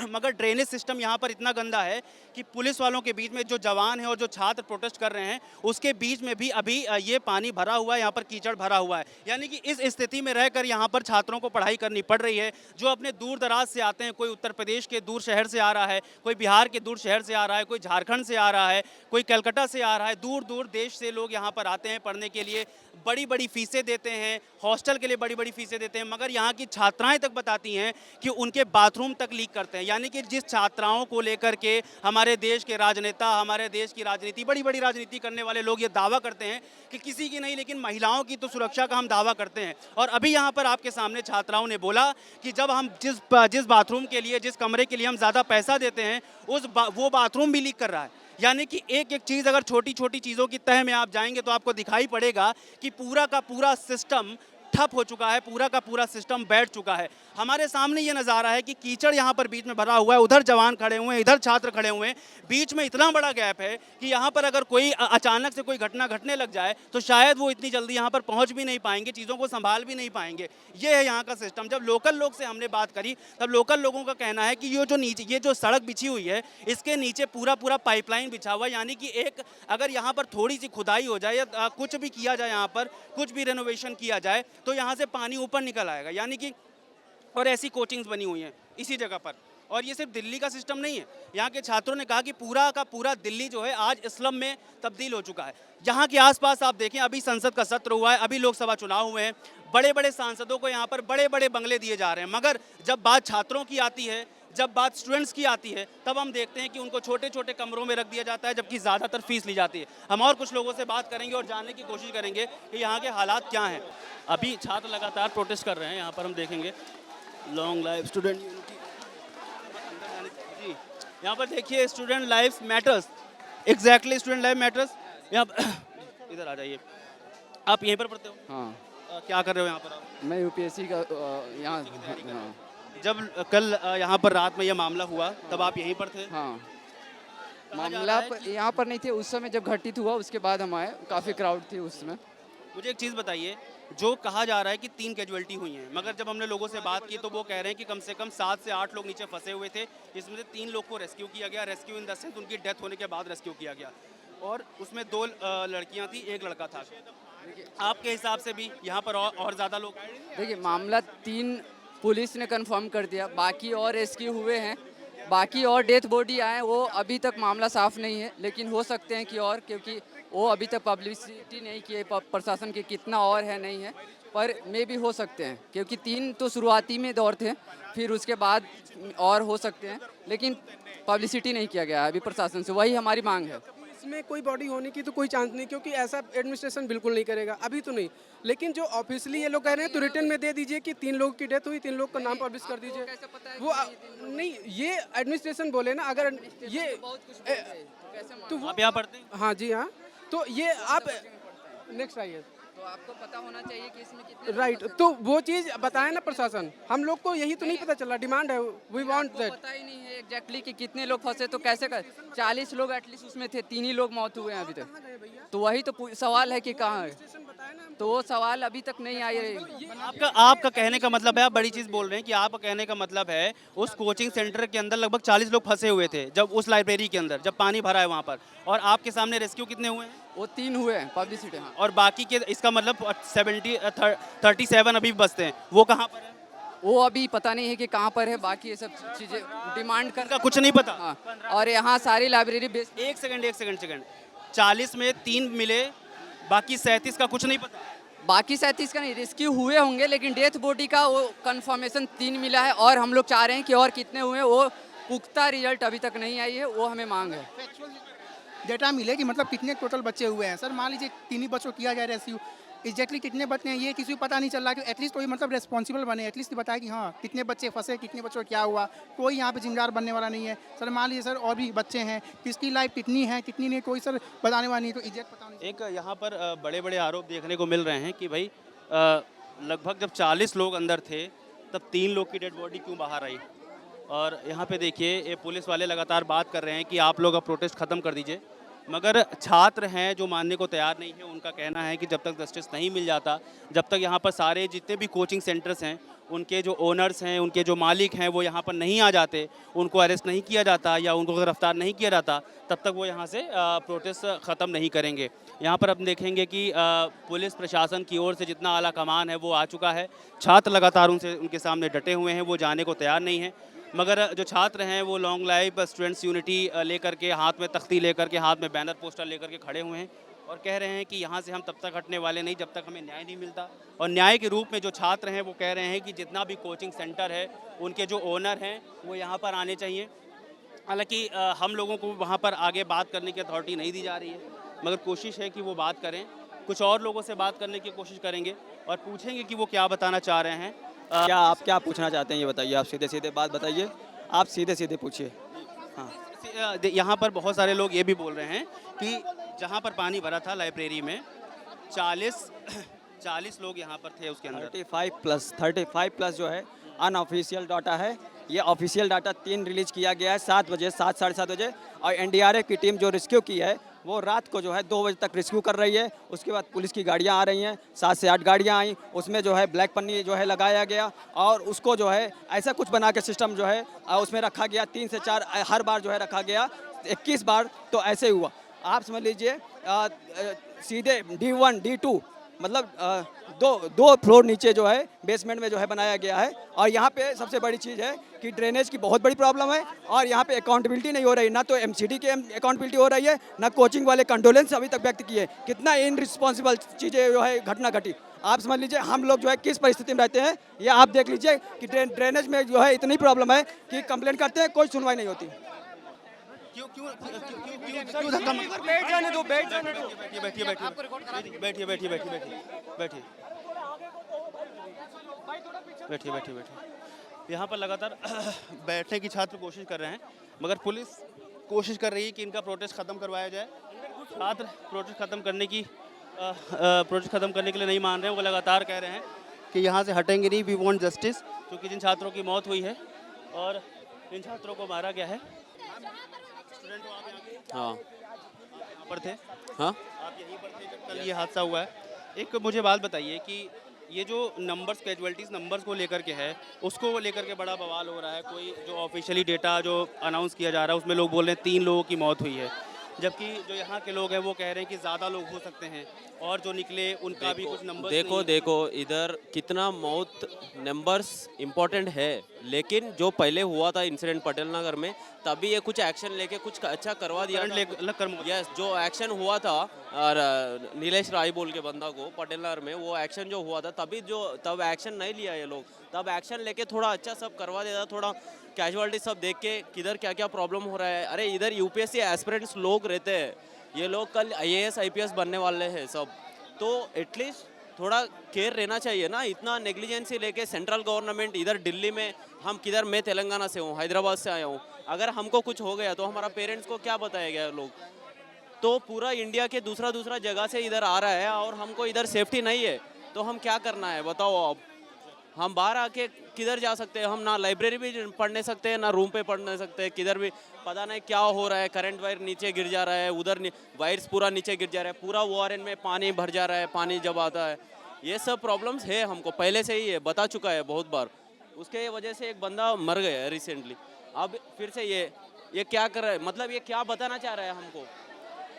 [SPEAKER 4] मगर ड्रेनेज सिस्टम यहाँ पर इतना गंदा है कि पुलिस वालों के बीच में जो जवान हैं और जो छात्र प्रोटेस्ट कर रहे हैं, उसके बीच में भी अभी ये पानी भरा हुआ है, यहाँ पर कीचड़ भरा हुआ है। यानी कि इस स्थिति में रहकर यहाँ पर छात्रों को पढ़ाई करनी पड़ रही है, जो अपने दूर दराज से आते हैं। कोई उत्तर प्रदेश के दूर शहर से आ रहा है, कोई बिहार के दूर शहर से आ रहा है, कोई झारखंड से आ रहा है, कोई कलकत्ता से आ रहा है। दूर दूर देश से लोग यहाँ पर आते हैं पढ़ने के लिए, बड़ी बड़ी फीसें देते हैं, हॉस्टल के लिए बड़ी बड़ी फीसें देते हैं। मगर यहाँ की छात्राएं तक बताती हैं कि उनके बाथरूम तक लीक करते हैं। यानी कि जिस छात्राओं को लेकर के हमारे देश के राजनेता, हमारे देश की राजनीति, बड़ी बड़ी राजनीति करने वाले लोग ये दावा करते हैं कि किसी की नहीं लेकिन महिलाओं की तो सुरक्षा का हम दावा करते हैं। और अभी यहाँ पर आपके सामने छात्राओं ने बोला कि जब हम जिस बाथरूम के लिए, जिस कमरे के लिए हम ज़्यादा पैसा देते हैं, वो बाथरूम भी लीक कर रहा है। यानी कि एक एक चीज़, अगर छोटी छोटी चीज़ों की तह में आप जाएंगे तो आपको दिखाई पड़ेगा कि पूरा का पूरा सिस्टम ठप हो चुका है, पूरा का पूरा सिस्टम बैठ चुका है। हमारे सामने ये नज़ारा है कि कीचड़ यहाँ पर बीच में भरा हुआ है, उधर जवान खड़े हुए हैं, इधर छात्र खड़े हुए हैं, बीच में इतना बड़ा गैप है कि यहाँ पर अगर कोई अचानक से कोई घटना घटने लग जाए तो शायद वो इतनी जल्दी यहाँ पर पहुँच भी नहीं पाएंगे, चीज़ों को संभाल भी नहीं पाएंगे। ये है यहाँ का सिस्टम। जब लोकल लोग से हमने बात करी तब लोकल लोगों का कहना है कि ये जो सड़क बिछी हुई है, इसके नीचे पूरा पाइपलाइन बिछा हुआ है। यानी कि एक अगर यहाँ पर थोड़ी सी खुदाई हो जाए या कुछ भी किया जाए, यहाँ पर कुछ भी रेनोवेशन किया जाए तो यहाँ से पानी ऊपर निकल आएगा। यानी कि और ऐसी कोचिंग्स बनी हुई हैं इसी जगह पर। और ये सिर्फ दिल्ली का सिस्टम नहीं है, यहाँ के छात्रों ने कहा कि पूरा का पूरा दिल्ली जो है आज इस्लाम में तब्दील हो चुका है। यहाँ के आसपास आप देखें, अभी संसद का सत्र हुआ है, अभी लोकसभा चुनाव हुए हैं, बड़े बड़े सांसदों को यहाँ पर बड़े बड़े बंगले दिए जा रहे हैं। मगर जब बात छात्रों की आती है, जब बात स्टूडेंट्स की आती है, तब हम देखते हैं कि उनको छोटे छोटे कमरों में रख दिया जाता है, जबकि ज़्यादातर फीस ली जाती है। हम और कुछ लोगों से बात करेंगे और जानने की कोशिश करेंगे कि यहाँ के हालात क्या हैं। अभी छात्र लगातार प्रोटेस्ट कर रहे हैं, यहाँ पर हम देखेंगे लॉन्ग लाइफ स्टूडेंट यूनिटी। जी, यहाँ पर देखिए student life matters, exactly student life matters. यहाँ इधर आ जाइए, आप यहीं पर पढ़ते हो?
[SPEAKER 2] हाँ।
[SPEAKER 4] क्या कर रहे हो यहाँ पर आप?
[SPEAKER 10] मैं यूपीएससी का यहाँ हाँ
[SPEAKER 4] जब कल यहाँ पर रात में यह मामला हुआ तब आप यहीं पर थे?
[SPEAKER 10] हाँ
[SPEAKER 4] कहा जा
[SPEAKER 10] मामला
[SPEAKER 4] रहा है
[SPEAKER 10] यहाँ पर नहीं थे उस समय, जब घटित हुआ उसके बाद हम आए, काफ़ी क्राउड थी उस समय।
[SPEAKER 4] मुझे एक चीज़ बताइए, जो कहा जा रहा है कि 3 कैजुअल्टी हुई हैं, मगर जब हमने लोगों से बात की तो वो कह रहे हैं कि कम से कम 7 से 8 लोग नीचे फंसे हुए थे, जिसमें से 3 लोग को रेस्क्यू किया गया। रेस्क्यू इन द सेंस उनकी डेथ होने के बाद रेस्क्यू किया गया, और उसमें 2 लड़कियां थी, 1 लड़का था। आपके हिसाब से भी यहाँ पर और ज़्यादा लोग?
[SPEAKER 10] देखिए मामला 3 पुलिस ने कंफर्म कर दिया, बाकी और रेस्क्यू हुए हैं, बाकी और डेथ बॉडी आए, वो अभी तक मामला साफ नहीं है, लेकिन हो सकते हैं कि और, क्योंकि वो अभी तक पब्लिसिटी नहीं की है प्रशासन की, कितना और है नहीं है, पर मे भी हो सकते हैं, क्योंकि 3 तो शुरुआती में दौर थे, फिर उसके बाद और हो सकते हैं, लेकिन पब्लिसिटी नहीं किया गया है अभी प्रशासन से, वही हमारी मांग है।
[SPEAKER 11] इसमें कोई बॉडी होने की तो कोई चांस नहीं, क्योंकि ऐसा एडमिनिस्ट्रेशन बिल्कुल नहीं करेगा, अभी तो नहीं। लेकिन जो ऑफिशियली ये लोग कह रहे हैं तो रिटर्न में दे दीजिए कि 3 लोगों की डेथ हुई, 3 लोग का नाम पब्लिश कर दीजिए। वो नहीं, ये एडमिनिस्ट्रेशन बोले ना, अगर ये तो
[SPEAKER 4] आप यहाँ पढ़ते हैं?
[SPEAKER 11] हाँ जी हाँ, तो ये आप नेक्स्ट आइए।
[SPEAKER 10] तो आपको पता होना चाहिए कि इसमें कितने
[SPEAKER 11] राइट, तो वो चीज़ बताए ना प्रशासन, हम लोग को यही तो नहीं पता चला। डिमांड है, वी वांट दैट।
[SPEAKER 10] पता ही नहीं है एग्जैक्टली कि कितने लोग फंसे, तो कैसे कर 40 लोग एटलीस्ट उसमें थे, 3 ही लोग मौत हुए हैं अभी तक, तो वही तो सवाल है कि कहाँ है, तो वो सवाल अभी तक नहीं आए।
[SPEAKER 4] आपका कहने का मतलब है, आप बड़ी चीज़ बोल रहे हैं कि आपका कहने का मतलब है उस कोचिंग सेंटर के अंदर लगभग 40 लोग फंसे हुए थे, जब उस लाइब्रेरी के अंदर जब पानी भरा है वहाँ पर, और आपके सामने रेस्क्यू कितने हुए हैं?
[SPEAKER 10] वो 3 हुए हैं पब्लिसिटी। हाँ,
[SPEAKER 4] और बाकी के, इसका मतलब 37 अभी बचते हैं, वो कहाँ पर है?
[SPEAKER 10] वो अभी पता नहीं है कि कहाँ पर है, बाकी ये सब चीज़ें डिमांड
[SPEAKER 4] का कुछ नहीं पता।
[SPEAKER 10] हाँ, और यहाँ सारी लाइब्रेरी बेस।
[SPEAKER 4] एक सेकंड 40 में 3 मिले, बाकी 37 का कुछ नहीं पता।
[SPEAKER 10] बाकी 37 का नहीं, रेस्क्यू हुए होंगे, लेकिन डेथ बॉडी का वो कंफर्मेशन 3 मिला है, और हम लोग चाह रहे हैं कि और कितने हुए, वो पुख्ता रिजल्ट अभी तक नहीं आई है, वो हमें मांग है।
[SPEAKER 12] डेटा मिले कि मतलब कितने टोटल बच्चे हुए हैं। सर मान लीजिए 3 ही बच्चों किया जाए रेस्क्यू, एग्जैक्टली कितने बच्चे हैं ये किसी को पता नहीं चल रहा, कि एटलीस्ट कोई मतलब रेस्पॉन्सिबल बने, एटलीस्ट बताए कि हाँ कितने बच्चे फंसे, कितने बच्चों को क्या हुआ। कोई यहाँ पे जिम्मेदार बनने वाला नहीं है। सर मान लीजिए सर और भी बच्चे हैं, किसकी लाइफ कितनी है कितनी नहीं, कोई सर बताने वाला नहीं, तो एग्जैक्ट पता नहीं।
[SPEAKER 4] एक यहाँ पर बड़े बड़े आरोप देखने को मिल रहे हैं कि भाई लगभग जब 40 लोग अंदर थे तब 3 लोग की डेड बॉडी क्यों बाहर आई। और यहाँ पे देखिए ये पुलिस वाले लगातार बात कर रहे हैं कि आप लोग अब प्रोटेस्ट ख़त्म कर दीजिए, मगर छात्र हैं जो मानने को तैयार नहीं है। उनका कहना है कि जब तक जस्टिस नहीं मिल जाता, जब तक यहाँ पर सारे जितने भी कोचिंग सेंटर्स हैं, उनके जो ओनर्स हैं, उनके जो मालिक हैं, वो यहाँ पर नहीं आ जाते, उनको अरेस्ट नहीं किया जाता या उनको गिरफ्तार नहीं किया जाता, तब तक वो यहाँ से प्रोटेस्ट ख़त्म नहीं करेंगे। यहाँ पर अब देखेंगे कि पुलिस प्रशासन की ओर से जितना आला कमान है वो आ चुका है। छात्र लगातार उनके सामने डटे हुए हैं, वो जाने को तैयार नहीं हैं। मगर जो छात्र हैं वो लॉन्ग लाइफ स्टूडेंट्स यूनिटी लेकर के, हाथ में तख्ती लेकर के, हाथ में बैनर पोस्टर लेकर के खड़े हुए हैं और कह रहे हैं कि यहाँ से हम तब तक हटने वाले नहीं जब तक हमें न्याय नहीं मिलता। और न्याय के रूप में जो छात्र हैं वो कह रहे हैं कि जितना भी कोचिंग सेंटर है, उनके जो ओनर हैं वो यहाँ पर आने चाहिए। हालांकि हम लोगों को वहाँ पर आगे बात करने की अथॉरिटी नहीं दी जा रही है, मगर कोशिश है कि वो बात करें। कुछ और लोगों से बात करने की कोशिश करेंगे और पूछेंगे कि वो क्या बताना चाह रहे हैं।
[SPEAKER 2] क्या आप क्या पूछना चाहते हैं ये बताइए, आप सीधे सीधे बात बताइए, आप सीधे सीधे पूछिए। हाँ,
[SPEAKER 4] यहाँ पर बहुत सारे लोग ये भी बोल रहे हैं कि जहाँ पर पानी भरा था लाइब्रेरी में 40 लोग यहाँ पर थे, उसके अंदर
[SPEAKER 2] 35 प्लस जो है अनऑफिशियल डाटा है। ये ऑफिशियल डाटा 3 रिलीज किया गया है 7 बजे, 7 साढ़े 7 बजे। और एनडीआरएफ की टीम जो रेस्क्यू की है वो रात को जो है 2 बजे तक रेस्क्यू कर रही है। उसके बाद पुलिस की गाड़ियाँ आ रही हैं, 7 से 8 गाड़ियाँ आई, उसमें जो है ब्लैक पन्नी जो है लगाया गया और उसको जो है ऐसा कुछ बना के सिस्टम जो है उसमें रखा गया। 3 से 4 हर बार जो है रखा गया, 21 बार तो ऐसे हुआ। आप समझ लीजिए सीधे D1 D2 मतलब दो फ्लोर नीचे जो है बेसमेंट में जो है बनाया गया है। और यहाँ पे सबसे बड़ी चीज़ है कि ड्रेनेज की बहुत बड़ी प्रॉब्लम है और यहाँ पे अकाउंटेबिलिटी नहीं हो रही, ना तो एमसीडी की अकाउंटेबिलिटी हो रही है, ना कोचिंग वाले कंडोलेंस अभी तक व्यक्त किए। कितना इनरिस्पॉन्सिबल चीज़ें जो है घटना घटी। आप समझ लीजिए हम लोग जो है किस परिस्थिति में रहते हैं। ये आप देख लीजिए कि ड्रेनेज में जो है इतनी प्रॉब्लम है कि कंप्लेंट करते हैं, कोई सुनवाई नहीं होती।
[SPEAKER 4] क्यों धक्का मार?
[SPEAKER 2] बैठ जाने दो, बैठ जाने दो।
[SPEAKER 4] बैठिए। यहाँ पर लगातार बैठने की छात्र कोशिश कर रहे हैं, मगर पुलिस कोशिश कर रही है कि इनका प्रोटेस्ट ख़त्म करवाया जाए। छात्र प्रोटेस्ट ख़त्म करने की प्रोजेक्ट खत्म करने के लिए नहीं मान रहे हैं। वो लगातार कह रहे हैं कि यहाँ से हटेंगे नहीं, वी वांट जस्टिस, क्योंकि जिन छात्रों की मौत हुई है और इन छात्रों को मारा गया है। स्टूडेंट हो आप यहाँ के?
[SPEAKER 1] हाँ
[SPEAKER 4] यहाँ पर थे?
[SPEAKER 1] हाँ
[SPEAKER 4] आप यहीं पर थे जब कल ये हादसा हुआ है? एक मुझे बात बताइए कि ये जो नंबर्स, कैजुअलिटीज़ नंबर्स को लेकर के है, उसको लेकर के बड़ा बवाल हो रहा है। कोई जो ऑफिशियली डेटा जो अनाउंस किया जा रहा है उसमें लोग बोल रहे हैं 3 लोगों की मौत हुई है, जबकि जो यहाँ के लोग हैं वो कह रहे हैं कि ज़्यादा लोग हो सकते हैं और जो निकले उनका भी कुछ नंबर
[SPEAKER 1] देखो इधर कितना मौत नंबर्स इम्पोर्टेंट है, लेकिन जो पहले हुआ था इंसिडेंट पटेल नगर में, तभी ये कुछ एक्शन लेके कुछ अच्छा करवा दिया। यस, जो एक्शन हुआ था और नीलेश राय बोल के बंदा को पटेल नगर में, वो एक्शन जो हुआ था तब एक्शन नहीं लिया ये लोग। तब एक्शन लेके थोड़ा अच्छा सब करवा देता, थोड़ा कैजुअलिटी सब देख के किधर क्या क्या प्रॉब्लम हो रहा है। अरे इधर यूपीएससी एस्पिरेंट्स लोग रहते हैं, ये लोग कल आईएएस आईपीएस बनने वाले हैं सब, तो एटलीस्ट थोड़ा केयर रहना चाहिए ना। इतना नेग्लिजेंसी लेके सेंट्रल गवर्नमेंट इधर दिल्ली में, हम किधर, मैं तेलंगाना से हूँ, हैदराबाद से आया हूँ, अगर हमको कुछ हो गया तो हमारा पेरेंट्स को क्या बताएगा लोग? तो पूरा इंडिया के दूसरा जगह से इधर आ रहा है और हमको इधर सेफ्टी नहीं है, तो हम क्या करना है बताओ? अब हम बाहर आके किधर जा सकते हैं? हम ना लाइब्रेरी भी पढ़ने सकते हैं, ना रूम पे पढ़ने सकते हैं, किधर भी पता नहीं क्या हो रहा है। करंट वायर नीचे गिर जा रहा है, उधर वायर्स पूरा नीचे गिर जा रहा है, पूरा वायरन में पानी भर जा रहा है, पानी जब आता है। ये सब प्रॉब्लम्स है, हमको पहले से ही है, बता चुका है बहुत बार। उसके वजह से एक बंदा मर गया है रिसेंटली, अब फिर से ये क्या कर रहा है? मतलब ये क्या बताना चाह रहा है हमको?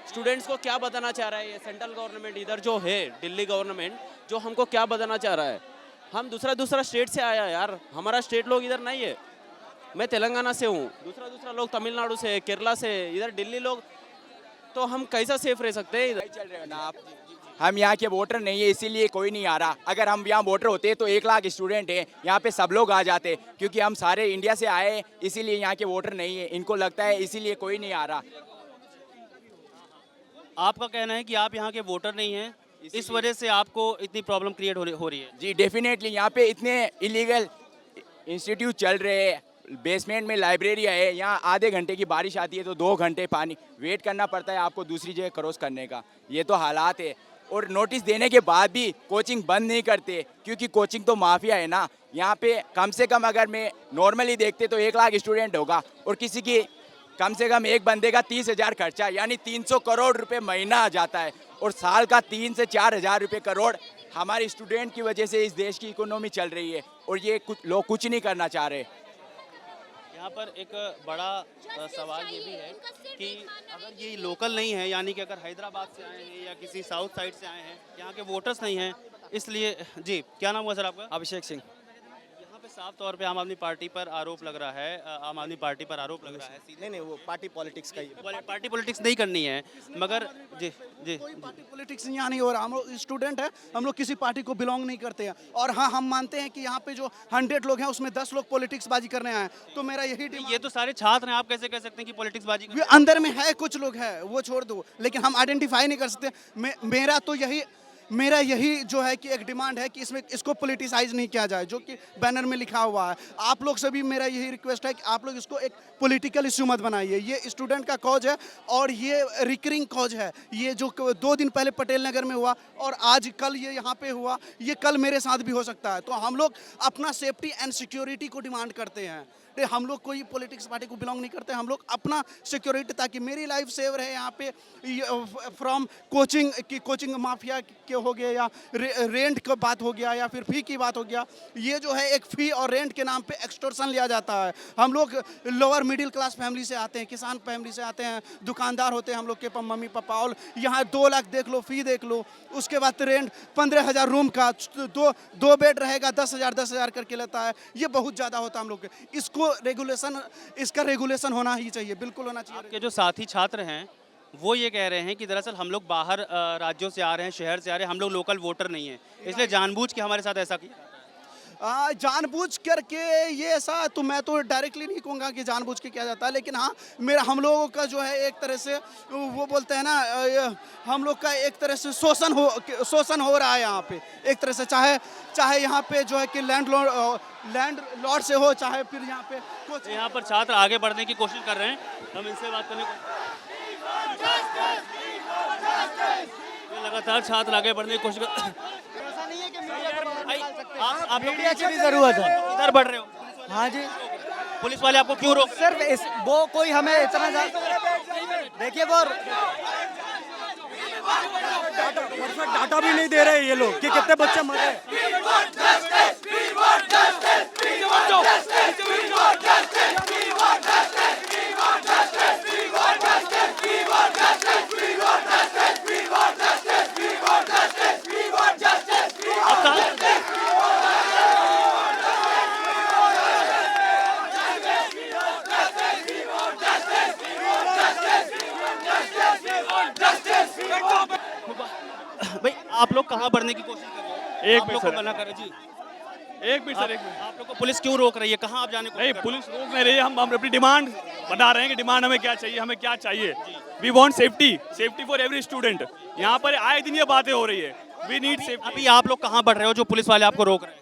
[SPEAKER 1] स्टूडेंट्स को क्या बताना चाह रहा है ये सेंट्रल गवर्नमेंट, इधर जो है दिल्ली गवर्नमेंट, जो हमको क्या बताना चाह रहा है? हम दूसरा स्टेट से आया यार, हमारा स्टेट लोग इधर नहीं है। मैं तेलंगाना से हूँ, दूसरा लोग तमिलनाडु से, केरला से, इधर दिल्ली लोग, तो हम कैसा सेफ रह सकते हैं इधर?
[SPEAKER 13] चल रहे हो ना आप? हम यहाँ के वोटर नहीं है, इसीलिए कोई नहीं आ रहा। अगर हम यहाँ वोटर होते तो 1 लाख स्टूडेंट हैं, यहाँ पे सब लोग आ जाते, क्योंकि हम सारे इंडिया से आए हैं, इसीलिए यहाँ के वोटर नहीं है। इनको लगता है इसीलिए कोई नहीं आ रहा।
[SPEAKER 4] आपका कहना है कि आप यहाँ के वोटर नहीं हैं, इस वजह से आपको इतनी प्रॉब्लम क्रिएट हो रही है?
[SPEAKER 13] जी डेफिनेटली, यहाँ पे इतने इलीगल इंस्टीट्यूट चल रहे हैं, बेसमेंट में लाइब्रेरी है, यहाँ आधे घंटे की बारिश आती है तो 2 घंटे पानी वेट करना पड़ता है आपको दूसरी जगह क्रॉस करने का। ये तो हालात है। और नोटिस देने के बाद भी कोचिंग बंद नहीं करते, क्योंकि कोचिंग तो माफिया है ना। यहाँ पे कम से कम अगर मैं नॉर्मली देखते तो 1 लाख स्टूडेंट होगा, और किसी की कम से कम एक बंदे का 30,000 खर्चा, यानी 300 करोड़ रुपए महीना आ जाता है, और साल का 3 से 4 हज़ार रुपये करोड़ हमारे स्टूडेंट की वजह से इस देश की इकोनॉमी चल रही है, और ये लोग कुछ नहीं करना चाह रहे।
[SPEAKER 4] यहाँ पर एक बड़ा सवाल ये भी है कि अगर ये लोकल नहीं है, यानी कि अगर हैदराबाद से आए हैं या किसी साउथ साइड से आए हैं, यहाँ के वोटर्स नहीं हैं, इसलिए जी क्या नाम हुआ सर आपका?
[SPEAKER 2] अभिषेक सिंह।
[SPEAKER 4] यहाँ पे साफ तौर पे आम आदमी पार्टी पर आरोप लग रहा है, आम आदमी पार्टी पर आरोप लग रहा है।
[SPEAKER 6] नहीं वो पार्टी पॉलिटिक्स का ही,
[SPEAKER 4] पार्टी पॉलिटिक्स नहीं करनी है, मगर जी जी
[SPEAKER 14] कोई पार्टी पॉलिटिक्स यहाँ नहीं हो रहा। हम लोग स्टूडेंट हैं, हम लोग किसी पार्टी को बिलोंग नहीं करते हैं। और हाँ, हम मानते हैं कि यहाँ पे जो 100 लोग हैं उसमें 10 लोग पॉलिटिक्स बाजी करने आए हैं। तो मेरा यही
[SPEAKER 4] ये तो सारे छात्र हैं, आप कैसे कह सकते हैं कि पॉलिटिक्स बाजी?
[SPEAKER 14] अंदर में है, कुछ लोग हैं, वो छोड़ दो, लेकिन हम आइडेंटिफाई नहीं कर सकते। मेरा यही जो है कि एक डिमांड है कि इसको पॉलिटिसाइज नहीं किया जाए, जो कि बैनर में लिखा हुआ है। आप लोग से भी मेरा यही रिक्वेस्ट है कि आप लोग इसको एक पॉलिटिकल इश्यू मत बनाइए। ये स्टूडेंट का कॉज है और ये रिकरिंग कॉज है। ये जो 2 दिन पहले पटेल नगर में हुआ और आज कल ये यहाँ पे हुआ, ये कल मेरे साथ भी हो सकता है। तो हम लोग अपना सेफ्टी एंड सिक्योरिटी को डिमांड करते हैं। हम लोग कोई पॉलिटिक्स पार्टी को बिलोंग नहीं करते, हम लोग अपना सिक्योरिटी, ताकि मेरी लाइफ सेव रहे यहाँ पे, फ्रॉम कोचिंग माफिया के हो गया, या रेंट की बात हो गया, या फिर फी की बात हो गया। ये जो है एक फी और रेंट के नाम पे एक्सटॉर्शन लिया जाता है। हम लोग लोअर मिडिल क्लास फैमिली से आते हैं, किसान फैमिली से आते हैं, दुकानदार होते हैं हम लोग के मम्मी पापा, और यहाँ 2 लाख देख लो, फी देख लो, उसके बाद रेंट 15,000 रूम का, 2 बेड रहेगा 10,000 करके लेता है। ये बहुत ज़्यादा होता है हम लोग के। इसका रेगुलेशन होना ही चाहिए, बिल्कुल होना चाहिए।
[SPEAKER 4] आपके जो साथी छात्र हैं वो ये कह रहे हैं कि दरअसल हम लोग बाहर राज्यों से आ रहे हैं, शहर से आ रहे हैं, हम लोग लोकल वोटर नहीं हैं, इसलिए जानबूझ के हमारे साथ ऐसा किया।
[SPEAKER 14] जानबूझ करके ये ऐसा, तो मैं तो डायरेक्टली नहीं कहूँगा कि जानबूझ के किया जाता है, लेकिन हाँ, हम लोगों का जो है एक तरह से, वो बोलते हैं ना, हम लोग का एक तरह से शोषण हो रहा है यहाँ पे एक तरह से। चाहे यहाँ पे जो है कि लैंड लॉर्ड से हो, चाहे फिर यहाँ पे कुछ।
[SPEAKER 4] यहाँ पर छात्र आगे बढ़ने की कोशिश कर रहे हैं, हम इनसे बात करने को लगातार छात्र आगे बढ़ने की कोशिश कर भाई, आप लोग
[SPEAKER 6] मीडिया की भी जरूरत है।
[SPEAKER 4] इधर बढ़ रहे हो,
[SPEAKER 6] हाँ जी,
[SPEAKER 4] पुलिस वाले आपको क्यों रोक?
[SPEAKER 6] सिर्फ वो कोई हमें इतना देखिए वो डाटा भी नहीं दे रहे ये लोग कि कितने बच्चे मरे।
[SPEAKER 4] भाई आप लोग कहाँ बढ़ने की कोशिश कर रहे हो? आप लोग को मना कर रहे जी।
[SPEAKER 15] एक मिनट सर, एक मिनट।
[SPEAKER 4] आप लोग को पुलिस क्यों रोक रही है? कहाँ आप जाने को?
[SPEAKER 15] नहीं, पुलिस रोक नहीं रही है। हम अपनी डिमांड बता रहे हैं कि डिमांड हमें क्या चाहिए, हमें क्या चाहिए। We want safety, safety for every student. यहाँ पर आए दिन ये बातें हो रही है। We need safety.
[SPEAKER 4] अभी आप लोग कहाँ बढ़ रहे हो जो पुलिस वाले आपको रोक रहे हैं?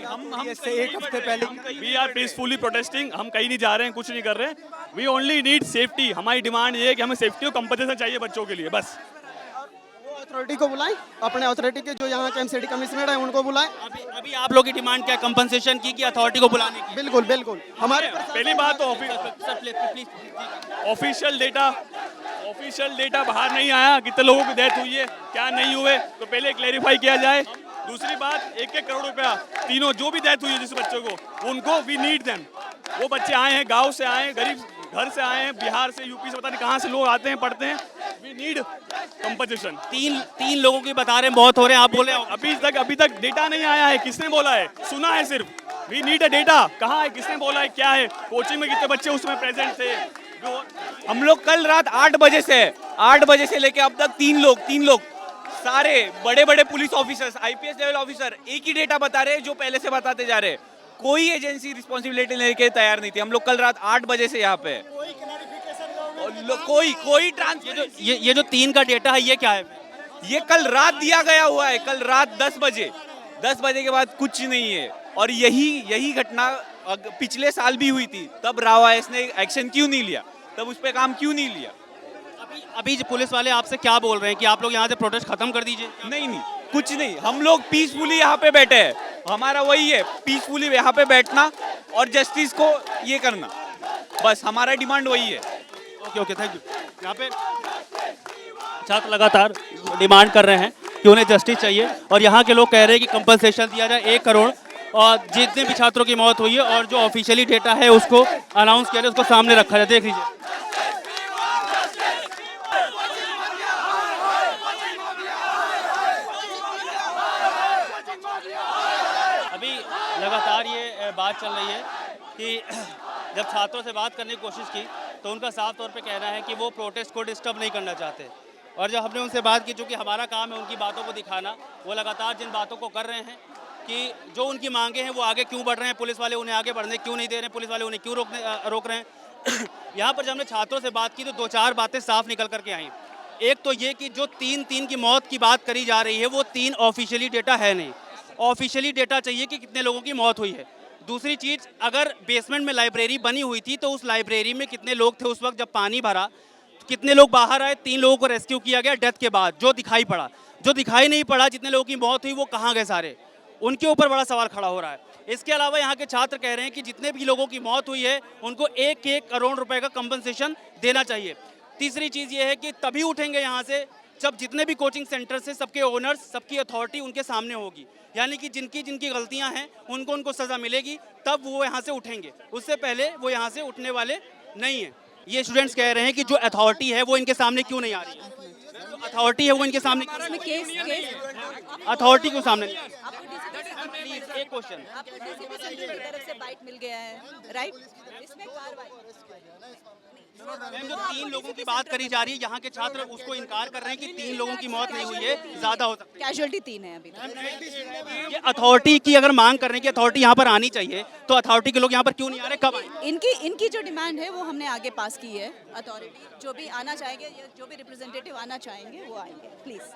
[SPEAKER 15] हम एक हफ्ते पहले वी आर पीसफुली प्रोटेस्टिंग। हम कहीं नहीं जा रहे हैं, कुछ नहीं कर रहे हैं। We only need safety. हमारी डिमांड ये है कि हमें सेफ्टी और कंपनसेशन चाहिए बच्चों के लिए, बस।
[SPEAKER 14] अथॉरिटी को बुलाएं, अपने अथॉरिटी के जो यहाँ के एमसीडी कमिश्नर हैं उनको बुलाएं।
[SPEAKER 4] अभी आप लोग की डिमांड क्या, कंपनसेशन की अथॉरिटी को बुलाने की?
[SPEAKER 14] बिल्कुल बिल्कुल। हमारे
[SPEAKER 15] पहली बात तो ऑफिशियल डेटा बाहर नहीं आया, कितने लोगों की डेथ हुई है, क्या नहीं हुए, तो पहले क्लेरिफाई किया जाए। दूसरी बात, 1-1 करोड़ रुपया तीनों जो भी डेथ हुई है जिस बच्चों को, उनको वी नीड देम। वो बच्चे आए हैं, गांव से आए हैं, गरीब घर से आए हैं, बिहार से, यूपी से, पता नहीं कहाँ से लोग आते हैं, पढ़ते हैं। We need compensation.
[SPEAKER 4] तीन लोगों की बता रहे हैं मौत हो रहे हैं, आप बोले
[SPEAKER 15] अभी तक डेटा नहीं आया है। किसने बोला है? सुना है सिर्फ। We need a data. कहाँ है, किसने बोला है, क्या है, कोचिंग में कितने बच्चे उसमें प्रेजेंट थे?
[SPEAKER 13] हम लोग कल रात 8 बजे से लेके अब तक तीन लोग सारे बड़े बड़े police officers, IPS level officer एक ही डेटा बता रहे हैं जो पहले से बताते जा रहे हैं। कोई एजेंसी रिस्पॉन्सिबिलिटी लेने के तैयार नहीं थी। हम लोग कल रात 8 बजे से यहाँ पे कोई
[SPEAKER 4] ये जो 3 का डेटा है ये क्या है?
[SPEAKER 13] ये कल रात दिया गया हुआ है, कल रात 10 बजे के बाद कुछ नहीं है। और यही घटना पिछले साल भी हुई थी, तब राव आईएएस ने एक्शन क्यों नहीं लिया, तब उस पर काम क्यों नहीं लिया?
[SPEAKER 4] अभी पुलिस वाले आपसे क्या बोल रहे हैं कि आप लोग यहाँ से प्रोटेस्ट खत्म कर दीजिए?
[SPEAKER 13] नहीं, कुछ नहीं। हम लोग पीसफुली यहाँ पे बैठे हैं। हमारा वही है, पीसफुली यहाँ पे बैठना और जस्टिस को ये करना, बस हमारा डिमांड वही है।
[SPEAKER 4] Okay, thank you. यहाँ पे छात्र लगातार डिमांड कर रहे हैं कि उन्हें जस्टिस चाहिए और यहाँ के लोग कह रहे हैं कि कंपनसेशन दिया जाए 1 करोड़ और जितने भी छात्रों की मौत हुई है और जो ऑफिशियली डेटा है उसको अनाउंस किया जाए, उसको सामने रखा जाए। देख लीजिए, अभी लगातार ये बात चल रही है कि जब छात्रों से बात करने की कोशिश की तो उनका साफ तौर पे कहना है कि वो प्रोटेस्ट को डिस्टर्ब नहीं करना चाहते। और जब हमने उनसे बात की, चूँकि हमारा काम है उनकी बातों को दिखाना, वो लगातार जिन बातों को कर रहे हैं कि जो उनकी मांगे हैं वो आगे क्यों बढ़ रहे हैं, पुलिस वाले उन्हें आगे बढ़ने क्यों नहीं दे रहे हैं, पुलिस वाले उन्हें क्यों रोक रहे हैं। यहाँ पर जब हमने छात्रों से बात की तो 2-4 बातें साफ निकल करके आई। एक तो ये कि जो 3 की मौत की बात करी जा रही है वो 3 ऑफिशियली डेटा है नहीं। ऑफिशियली डेटा चाहिए कि कितने लोगों की मौत हुई है। दूसरी चीज़, अगर बेसमेंट में लाइब्रेरी बनी हुई थी तो उस लाइब्रेरी में कितने लोग थे उस वक्त जब पानी भरा, कितने लोग बाहर आए, 3 लोगों को रेस्क्यू किया गया डेथ के बाद, जो दिखाई पड़ा। जो दिखाई नहीं पड़ा, जितने लोगों की मौत हुई वो कहाँ गए सारे, उनके ऊपर बड़ा सवाल खड़ा हो रहा है। इसके अलावा यहाँ के छात्र कह रहे हैं कि जितने भी लोगों की मौत हुई है उनको 1-1 करोड़ रुपए का कंपनसेशन देना चाहिए। तीसरी चीज़ ये है कि तभी उठेंगे यहाँ से जब जितने भी कोचिंग सेंटर से सबके ओनर्स, सबकी अथॉरिटी उनके सामने होगी, यानी कि जिनकी गलतियाँ हैं उनको सज़ा मिलेगी, तब वो यहाँ से उठेंगे। उससे पहले वो यहाँ से उठने वाले नहीं हैं। ये स्टूडेंट्स कह रहे हैं कि जो अथॉरिटी है वो इनके सामने क्यों नहीं आ रही है, जो अथॉरिटी है वो इनके सामने, अथॉरिटी क्यों सामने नहीं आ रही? एक क्वेश्चन,
[SPEAKER 16] तरफ से बाइट मिल गया है, राइट? इसमें
[SPEAKER 4] मैम, जो 3 लोगों की बात करी जा रही है, यहाँ के छात्र उसको इनकार कर रहे हैं कि 3 लोगों की मौत नहीं हुई है, ज़्यादा हो सकता है।
[SPEAKER 16] कैजुअलिटी 3 है अभी तक।
[SPEAKER 4] ये अथॉरिटी की अगर मांग कर रहे हैं कि अथॉरिटी यहाँ पर आनी चाहिए, तो अथॉरिटी के लोग यहाँ पर क्यों नहीं आ रहे, कब आए?
[SPEAKER 16] इनकी जो डिमांड है वो हमने आगे पास की है। अथॉरिटी जो भी आना चाहेंगे या जो भी रिप्रेजेंटेटिव आना चाहेंगे वो आएंगे, प्लीज़।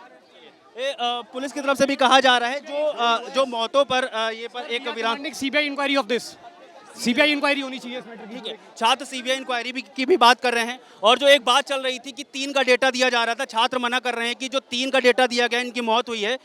[SPEAKER 4] पुलिस की तरफ से भी कहा जा रहा है जो मौतों पर ये पर एक विराम,
[SPEAKER 6] CBI inquiry of this, CBI inquiry होनी चाहिए इस मैटर की।
[SPEAKER 4] ठीक है, छात्र सीबीआई इंक्वायरी की भी बात कर रहे हैं। और जो एक बात चल रही थी कि 3 का डेटा दिया जा रहा था, छात्र मना कर रहे हैं कि जो 3 का डेटा दिया गया, इनकी मौत हुई है,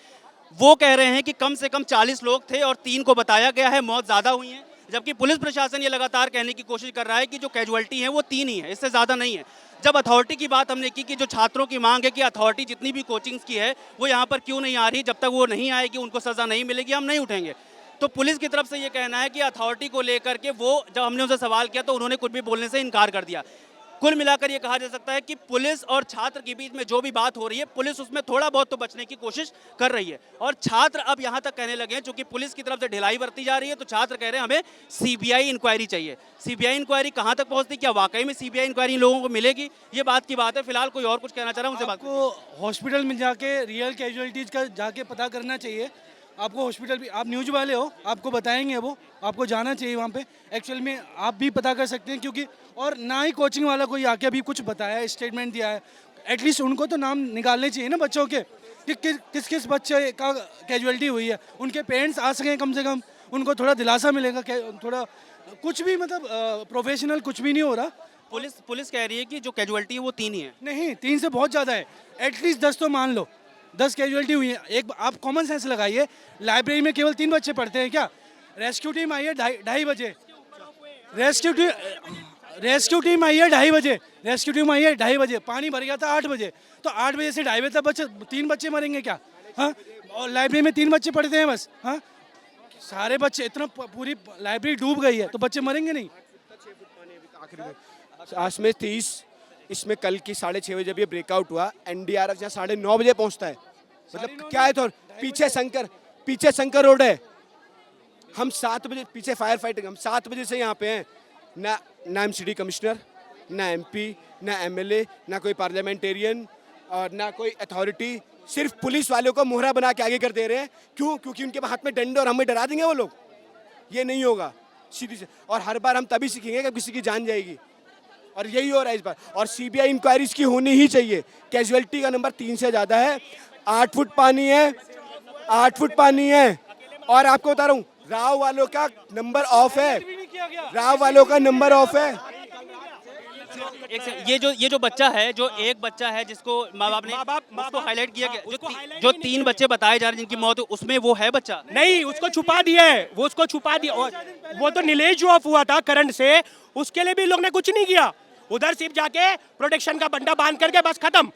[SPEAKER 4] वो कह रहे हैं कि कम से कम 40 लोग थे और 3 को बताया गया है, मौत ज़्यादा हुई है। जबकि पुलिस प्रशासन ये लगातार कहने की कोशिश कर रहा है कि जो कैजुअल्टी है वो 3 ही है, इससे ज़्यादा नहीं है। जब अथॉरिटी की बात हमने की कि जो छात्रों की मांग है कि अथॉरिटी जितनी भी कोचिंग्स की है वो यहाँ पर क्यों नहीं आ रही, जब तक वो नहीं आएगी उनको सज़ा नहीं मिलेगी, हम नहीं उठेंगे। तो पुलिस की तरफ से ये कहना है कि अथॉरिटी को लेकर के वो, जब हमने उनसे सवाल किया तो उन्होंने कुछ भी बोलने से इनकार कर दिया। कुल मिलाकर ये कहा जा सकता है कि पुलिस और छात्र के बीच में जो भी बात हो रही है, पुलिस उसमें थोड़ा बहुत तो बचने की कोशिश कर रही है। और छात्र अब यहाँ तक कहने लगे हैं, चूंकि पुलिस की तरफ से ढिलाई बरती जा रही है, तो छात्र कह रहे हैं हमें सीबीआई इंक्वायरी चाहिए। सीबीआई इंक्वायरी कहाँ तक पहुँचती, क्या वाकई में सीबीआई इंक्वायरी इन लोगों को मिलेगी, ये बात की बात है। फिलहाल कोई और कुछ कहना चाह रहा है, उनसे बात
[SPEAKER 6] आपको हॉस्पिटल में जाके रियल कैजुअलिटीज़ का जाके पता करना चाहिए। आपको हॉस्पिटल भी, आप न्यूज़ वाले हो, आपको बताएंगे वो, आपको जाना चाहिए वहाँ पे। एक्चुअल में आप भी पता कर सकते हैं, क्योंकि और ना ही कोचिंग वाला कोई आके अभी कुछ बताया है, स्टेटमेंट दिया है। एटलीस्ट उनको तो नाम निकालने चाहिए ना बच्चों के कि किस किस बच्चे का कैजुअलिटी हुई है। उनके पेरेंट्स आ सकें कम से कम, उनको थोड़ा दिलासा मिलेगा। थोड़ा कुछ भी मतलब प्रोफेशनल कुछ भी नहीं हो रहा।
[SPEAKER 4] पुलिस कह रही है कि जो कैजुअल्टी है वो 3 ही है।
[SPEAKER 6] नहीं, 3 से बहुत ज़्यादा है। एटलीस्ट 10 तो मान लो, 10 कैजुअलिटी हुई है। एक आप कॉमन सेंस लगाइए, लाइब्रेरी में केवल 3 बच्चे पढ़ते हैं क्या? रेस्क्यू टीम आई है 2:30 बजे, रेस्क्यू टीम आई है 2:30 बजे, रेस्क्यू टीम आई है 2:30 बजे, पानी भर गया था 8 बजे, तो 8 बजे से 2:30 बजे तक 3 बच्चे मरेंगे क्या? हाँ, और लाइब्रेरी में 3 बच्चे पढ़ते हैं बस। हाँ, सारे बच्चे, इतना पूरी लाइब्रेरी डूब गई है, तो बच्चे मरेंगे नहीं।
[SPEAKER 17] आज में 30, इसमें कल की 6:30 बजे जब ये ब्रेकआउट हुआ, एनडीआरएफ यहाँ 9:30 बजे पहुँचता है। मतलब क्या है, तो पीछे शंकर रोड है। हम 7 बजे, पीछे फायर फाइटिंग, हम 7 बजे से यहाँ पे हैं। ना एमसीडी कमिश्नर, ना एमपी, ना एमएलए, ना कोई पार्लियामेंटेरियन और ना कोई अथॉरिटी, सिर्फ पुलिस वालों को मोहरा बना के आगे कर दे रहे हैं। क्यों? क्योंकि उनके हाथ में डंडे और हमें डरा देंगे वो लोग। ये नहीं होगा सीधी से। और हर बार हम तभी सीखेंगे जब किसी की जान जाएगी, और यही हो रहा है इस बार। और सीबीआई इंक्वायरीज की होनी ही चाहिए। कैजुअलिटी का नंबर 3 से ज़्यादा है। 8 फुट पानी है, 8 फुट पानी है। और आपको बता रहा हूँ, राव वालों का नंबर ऑफ है, राव वालों का नंबर ऑफ है।
[SPEAKER 4] ये जो बच्चा है, जो एक बच्चा है जिसको माँ बाप ने उसको हाईलाइट किया गया, जो 3 बच्चे बताए जा रहे हैं जिनकी मौत हुई, उसमें वो है बच्चा
[SPEAKER 6] नहीं, उसको छुपा दिया है, वो उसको छुपा दिया। और वो तो नीलेश जो ऑफ हुआ था करंट से, उसके लिए भी लोग ने कुछ नहीं किया। उधर सिर्फ जाके प्रोटेक्शन का बंडा बांध करके बस खत्म।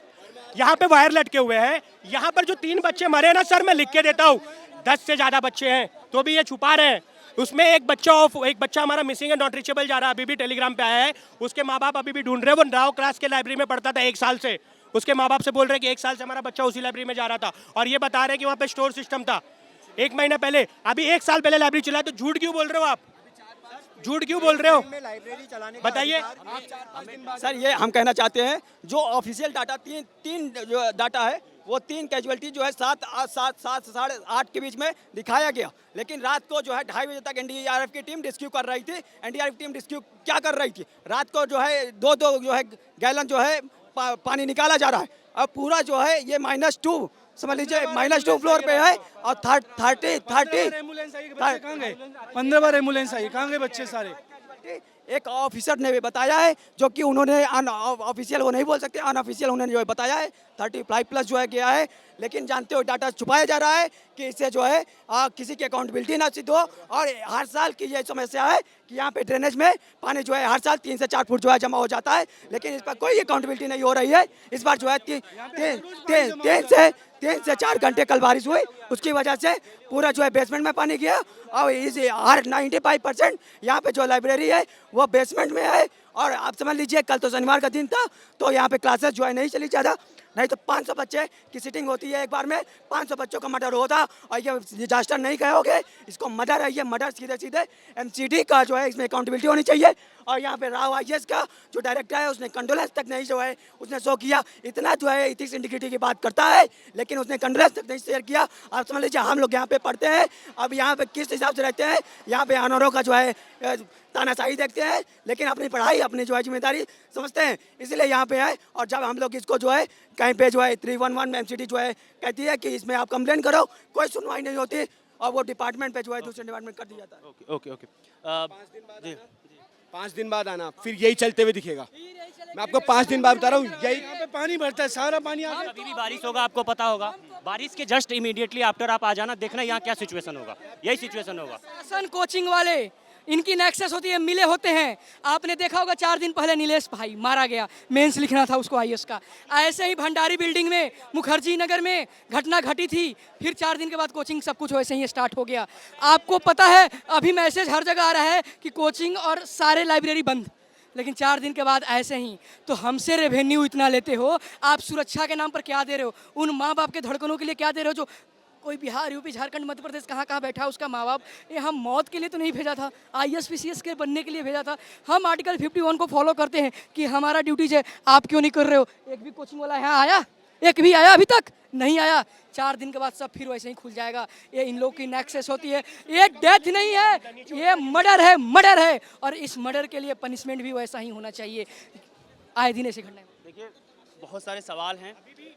[SPEAKER 6] यहाँ पे वायर लटके हुए हैं। यहाँ पर जो 3 बच्चे मरे ना सर, मैं लिख के देता हूँ, 10 से ज़्यादा बच्चे हैं, तो भी ये छुपा रहे हैं। उसमें एक बच्चा हमारा मिसिंग है, नॉट रीचेबल जा रहा है, अभी भी टेलीग्राम पे आया है। उसके माँ बाप अभी भी ढूंढ रहे हैं। वो राव क्लास के लाइब्रेरी में पढ़ता था 1 साल से। उसके माँ बाप से बोल रहे हैं कि 1 साल से हमारा बच्चा उसी लाइब्रेरी में जा रहा था, और ये बता रहे हैं कि वहाँ पे स्टोर सिस्टम था 1 महीना पहले। अभी 1 साल पहले लाइब्रेरी चला, तो झूठ क्यों बोल रहे हो आप? झूठ क्यों बोल रहे हो? बताइए
[SPEAKER 2] सर। ये हम कहना चाहते हैं, जो ऑफिशियल डाटा तीन जो डाटा है, वो 3 कैजुअलिटी जो है 7 साढ़े 8 के बीच में दिखाया गया। लेकिन रात को जो है 2:30 बजे तक एनडीआरएफ की टीम रेस्क्यू कर रही थी। एनडीआरएफ टीम रेस्क्यू क्या कर रही थी? रात को जो है 2 जो है गैलन जो है पानी निकाला जा रहा है। अब पूरा जो है ये -2 समझ लीजिए, -2 फ्लोर पे है। और 30
[SPEAKER 6] 15 बार एम्बुलेंस आई, कहाँ गए बच्चे सारे?
[SPEAKER 2] एक ऑफिसर ने भी बताया है, जो कि उन्होंने ऑफिशियल वो नहीं बोल सकते, अनऑफिशियल उन्होंने जो है बताया है 35+ जो है गया है। लेकिन जानते हो डाटा छुपाया जा रहा है कि इससे जो है किसी की अकाउंटेबिलिटी ना सिद्ध हो। और हर साल की ये समस्या है कि यहाँ पे ड्रेनेज में पानी जो है हर साल 3 से 4 फुट जो है जमा हो जाता है, लेकिन इस पर कोई अकाउंटेबिलिटी नहीं हो रही है। इस बार जो है 3 से 4 घंटे कल बारिश हुई, उसकी वजह से पूरा जो है बेसमेंट में पानी गया। और इसे हर 95% यहाँ पे जो लाइब्रेरी है वो बेसमेंट में है। और आप समझ लीजिए, कल तो शनिवार का दिन था, तो यहाँ पे क्लासेस जो है नहीं चली ज़्यादा, नहीं तो 500 बच्चे की सीटिंग होती है एक बार में, 500 बच्चों का मर्डर होता। और ये डिजास्टर नहीं कहोगे, इसको मर्डर है। ये मर्डर सीधे एमसीडी का जो है इसमें अकाउंटेबिलिटी होनी चाहिए। और यहाँ पे राव आईएएस का जो डायरेक्टर है, उसने कंडोलेंस तक नहीं जो है उसने शो किया। इतना जो है इथिक्स इंटीग्रिटी की बात करता है, लेकिन उसने कंडोलेंस तक नहीं शेयर किया। आप समझ लीजिए, हम लोग यहाँ पे पढ़ते हैं, अब यहाँ पे किस हिसाब से रहते हैं, यहाँ पे अनौरों का जो है तानाशाही देखते हैं, लेकिन अपनी पढ़ाई अपनी जो है जिम्मेदारी समझते हैं, इसलिए यहाँ पे है। और जब हम लोग इसको जो है कहीं पे जो है 311 एमसीडी जो है कहती है कि इसमें आप कंप्लेन करो, कोई सुनवाई नहीं होती। और वो डिपार्टमेंट पे जो है दूसरे डिपार्टमेंट कर दिया जाता है।
[SPEAKER 4] ओके ओके ओके जी
[SPEAKER 17] 5 दिन बाद आना, फिर यही चलते हुए दिखेगा। मैं आपको 5 दिन बाद बता रहा हूँ, यही यहाँ पे पानी भरता है, सारा पानी
[SPEAKER 18] अभी भी बारिश होगा, आपको पता होगा। बारिश के जस्ट इमीडिएटली आफ्टर आप आ जाना, देखना यहाँ क्या सिचुएशन होगा, यही सिचुएशन होगा।
[SPEAKER 3] शासन कोचिंग वाले इनकी नेक्सेस होती है, मिले होते हैं। आपने देखा होगा 4 दिन पहले नीलेश भाई मारा गया, मेंस लिखना था उसको आईएएस का। ऐसे ही भंडारी बिल्डिंग में, मुखर्जी नगर में घटना घटी थी, फिर 4 दिन के बाद कोचिंग सब कुछ वैसे ही स्टार्ट हो गया। आपको पता है अभी मैसेज हर जगह आ रहा है कि कोचिंग और सारे लाइब्रेरी बंद, लेकिन 4 दिन के बाद ऐसे ही। तो हमसे रेवेन्यू इतना लेते हो, आप सुरक्षा के नाम पर क्या दे रहे हो? उन माँ बाप के धड़कनों के लिए क्या दे रहे हो? जो कोई बिहार, यूपी, झारखंड, मध्य प्रदेश कहाँ कहाँ बैठा है उसका माँ बाप, ये हम मौत के लिए तो नहीं भेजा था, आईएएस पीसीएस के बनने के लिए भेजा था। हम आर्टिकल 51 को फॉलो करते हैं कि हमारा ड्यूटीज है, आप क्यों नहीं कर रहे हो? एक भी कोचिंग वाला यहाँ आया? एक भी आया? अभी तक नहीं आया। 4 दिन के बाद सब फिर वैसे ही खुल जाएगा। ये इन लोग की नेक्सेस होती है। ये डेथ नहीं है, ये मर्डर है, मर्डर है। और इस मर्डर के लिए पनिशमेंट भी वैसा ही होना चाहिए। आए दिन ऐसी घटनाएं।
[SPEAKER 4] देखिए बहुत सारे सवाल हैं।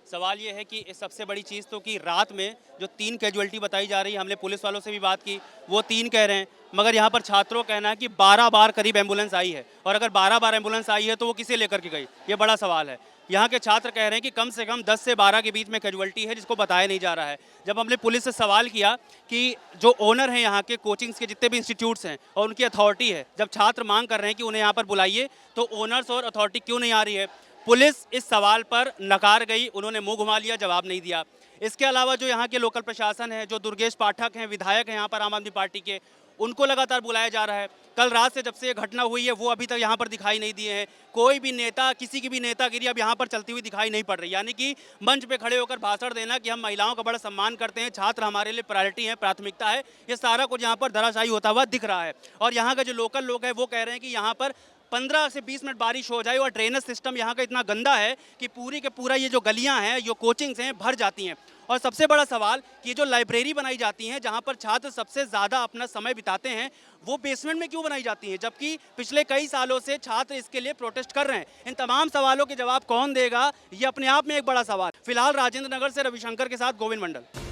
[SPEAKER 4] सवाल ये है कि सबसे बड़ी चीज़ तो कि रात में जो 3 कैजुअल्टी बताई जा रही है, हमने पुलिस वालों से भी बात की, वो 3 कह रहे हैं, मगर यहाँ पर छात्रों का कहना है कि 12 बार करीब एम्बुलेंस आई है, और अगर 12 बार एम्बुलेंस आई है तो वो किसे लेकर के गई, ये बड़ा सवाल है। यहाँ के छात्र कह रहे हैं कि कम से कम 10 से 12 के बीच में कैजुअल्टी है, जिसको बताया नहीं जा रहा है। जब हमने पुलिस से सवाल किया कि जो ओनर हैं यहाँ के कोचिंग्स के जितने भी इंस्टीट्यूट्स हैं और उनकी अथॉरिटी है, जब छात्र मांग कर रहे हैं कि उन्हें यहाँ पर बुलाइए, तो ओनर्स और अथॉरिटी क्यों नहीं आ रही है? पुलिस इस सवाल पर नकार गई, उन्होंने मुंह घुमा लिया, जवाब नहीं दिया। इसके अलावा जो यहाँ के लोकल प्रशासन है, जो दुर्गेश पाठक हैं, विधायक हैं यहाँ पर आम आदमी पार्टी के, उनको लगातार बुलाया जा रहा है। कल रात से जब से ये घटना हुई है वो अभी तक यहाँ पर दिखाई नहीं दिए हैं। कोई भी नेता, किसी की भी नेतागिरी अब यहाँ पर चलती हुई दिखाई नहीं पड़ रही। यानी कि मंच पे खड़े होकर भाषण देना कि हम महिलाओं का बड़ा सम्मान करते हैं, छात्र हमारे लिए प्रायोरिटी है, प्राथमिकता है, ये सारा कुछ यहाँ पर धराशायी होता हुआ दिख रहा है। और यहाँ का जो लोकल लोग हैं वो कह रहे हैं कि यहाँ पर 15 से 20 मिनट बारिश हो जाए और ड्रेनेज सिस्टम यहाँ का इतना गंदा है कि पूरी के पूरा ये जो गलियाँ हैं, जो कोचिंग्स हैं, भर जाती हैं। और सबसे बड़ा सवाल कि जो लाइब्रेरी बनाई जाती हैं, जहाँ पर छात्र सबसे ज़्यादा अपना समय बिताते हैं, वो बेसमेंट में क्यों बनाई जाती हैं, जबकि पिछले कई सालों से छात्र इसके लिए प्रोटेस्ट कर रहे हैं। इन तमाम सवालों के जवाब कौन देगा, ये अपने आप में एक बड़ा सवाल। फिलहाल राजेंद्र नगर से रविशंकर के साथ गोविंद मंडल।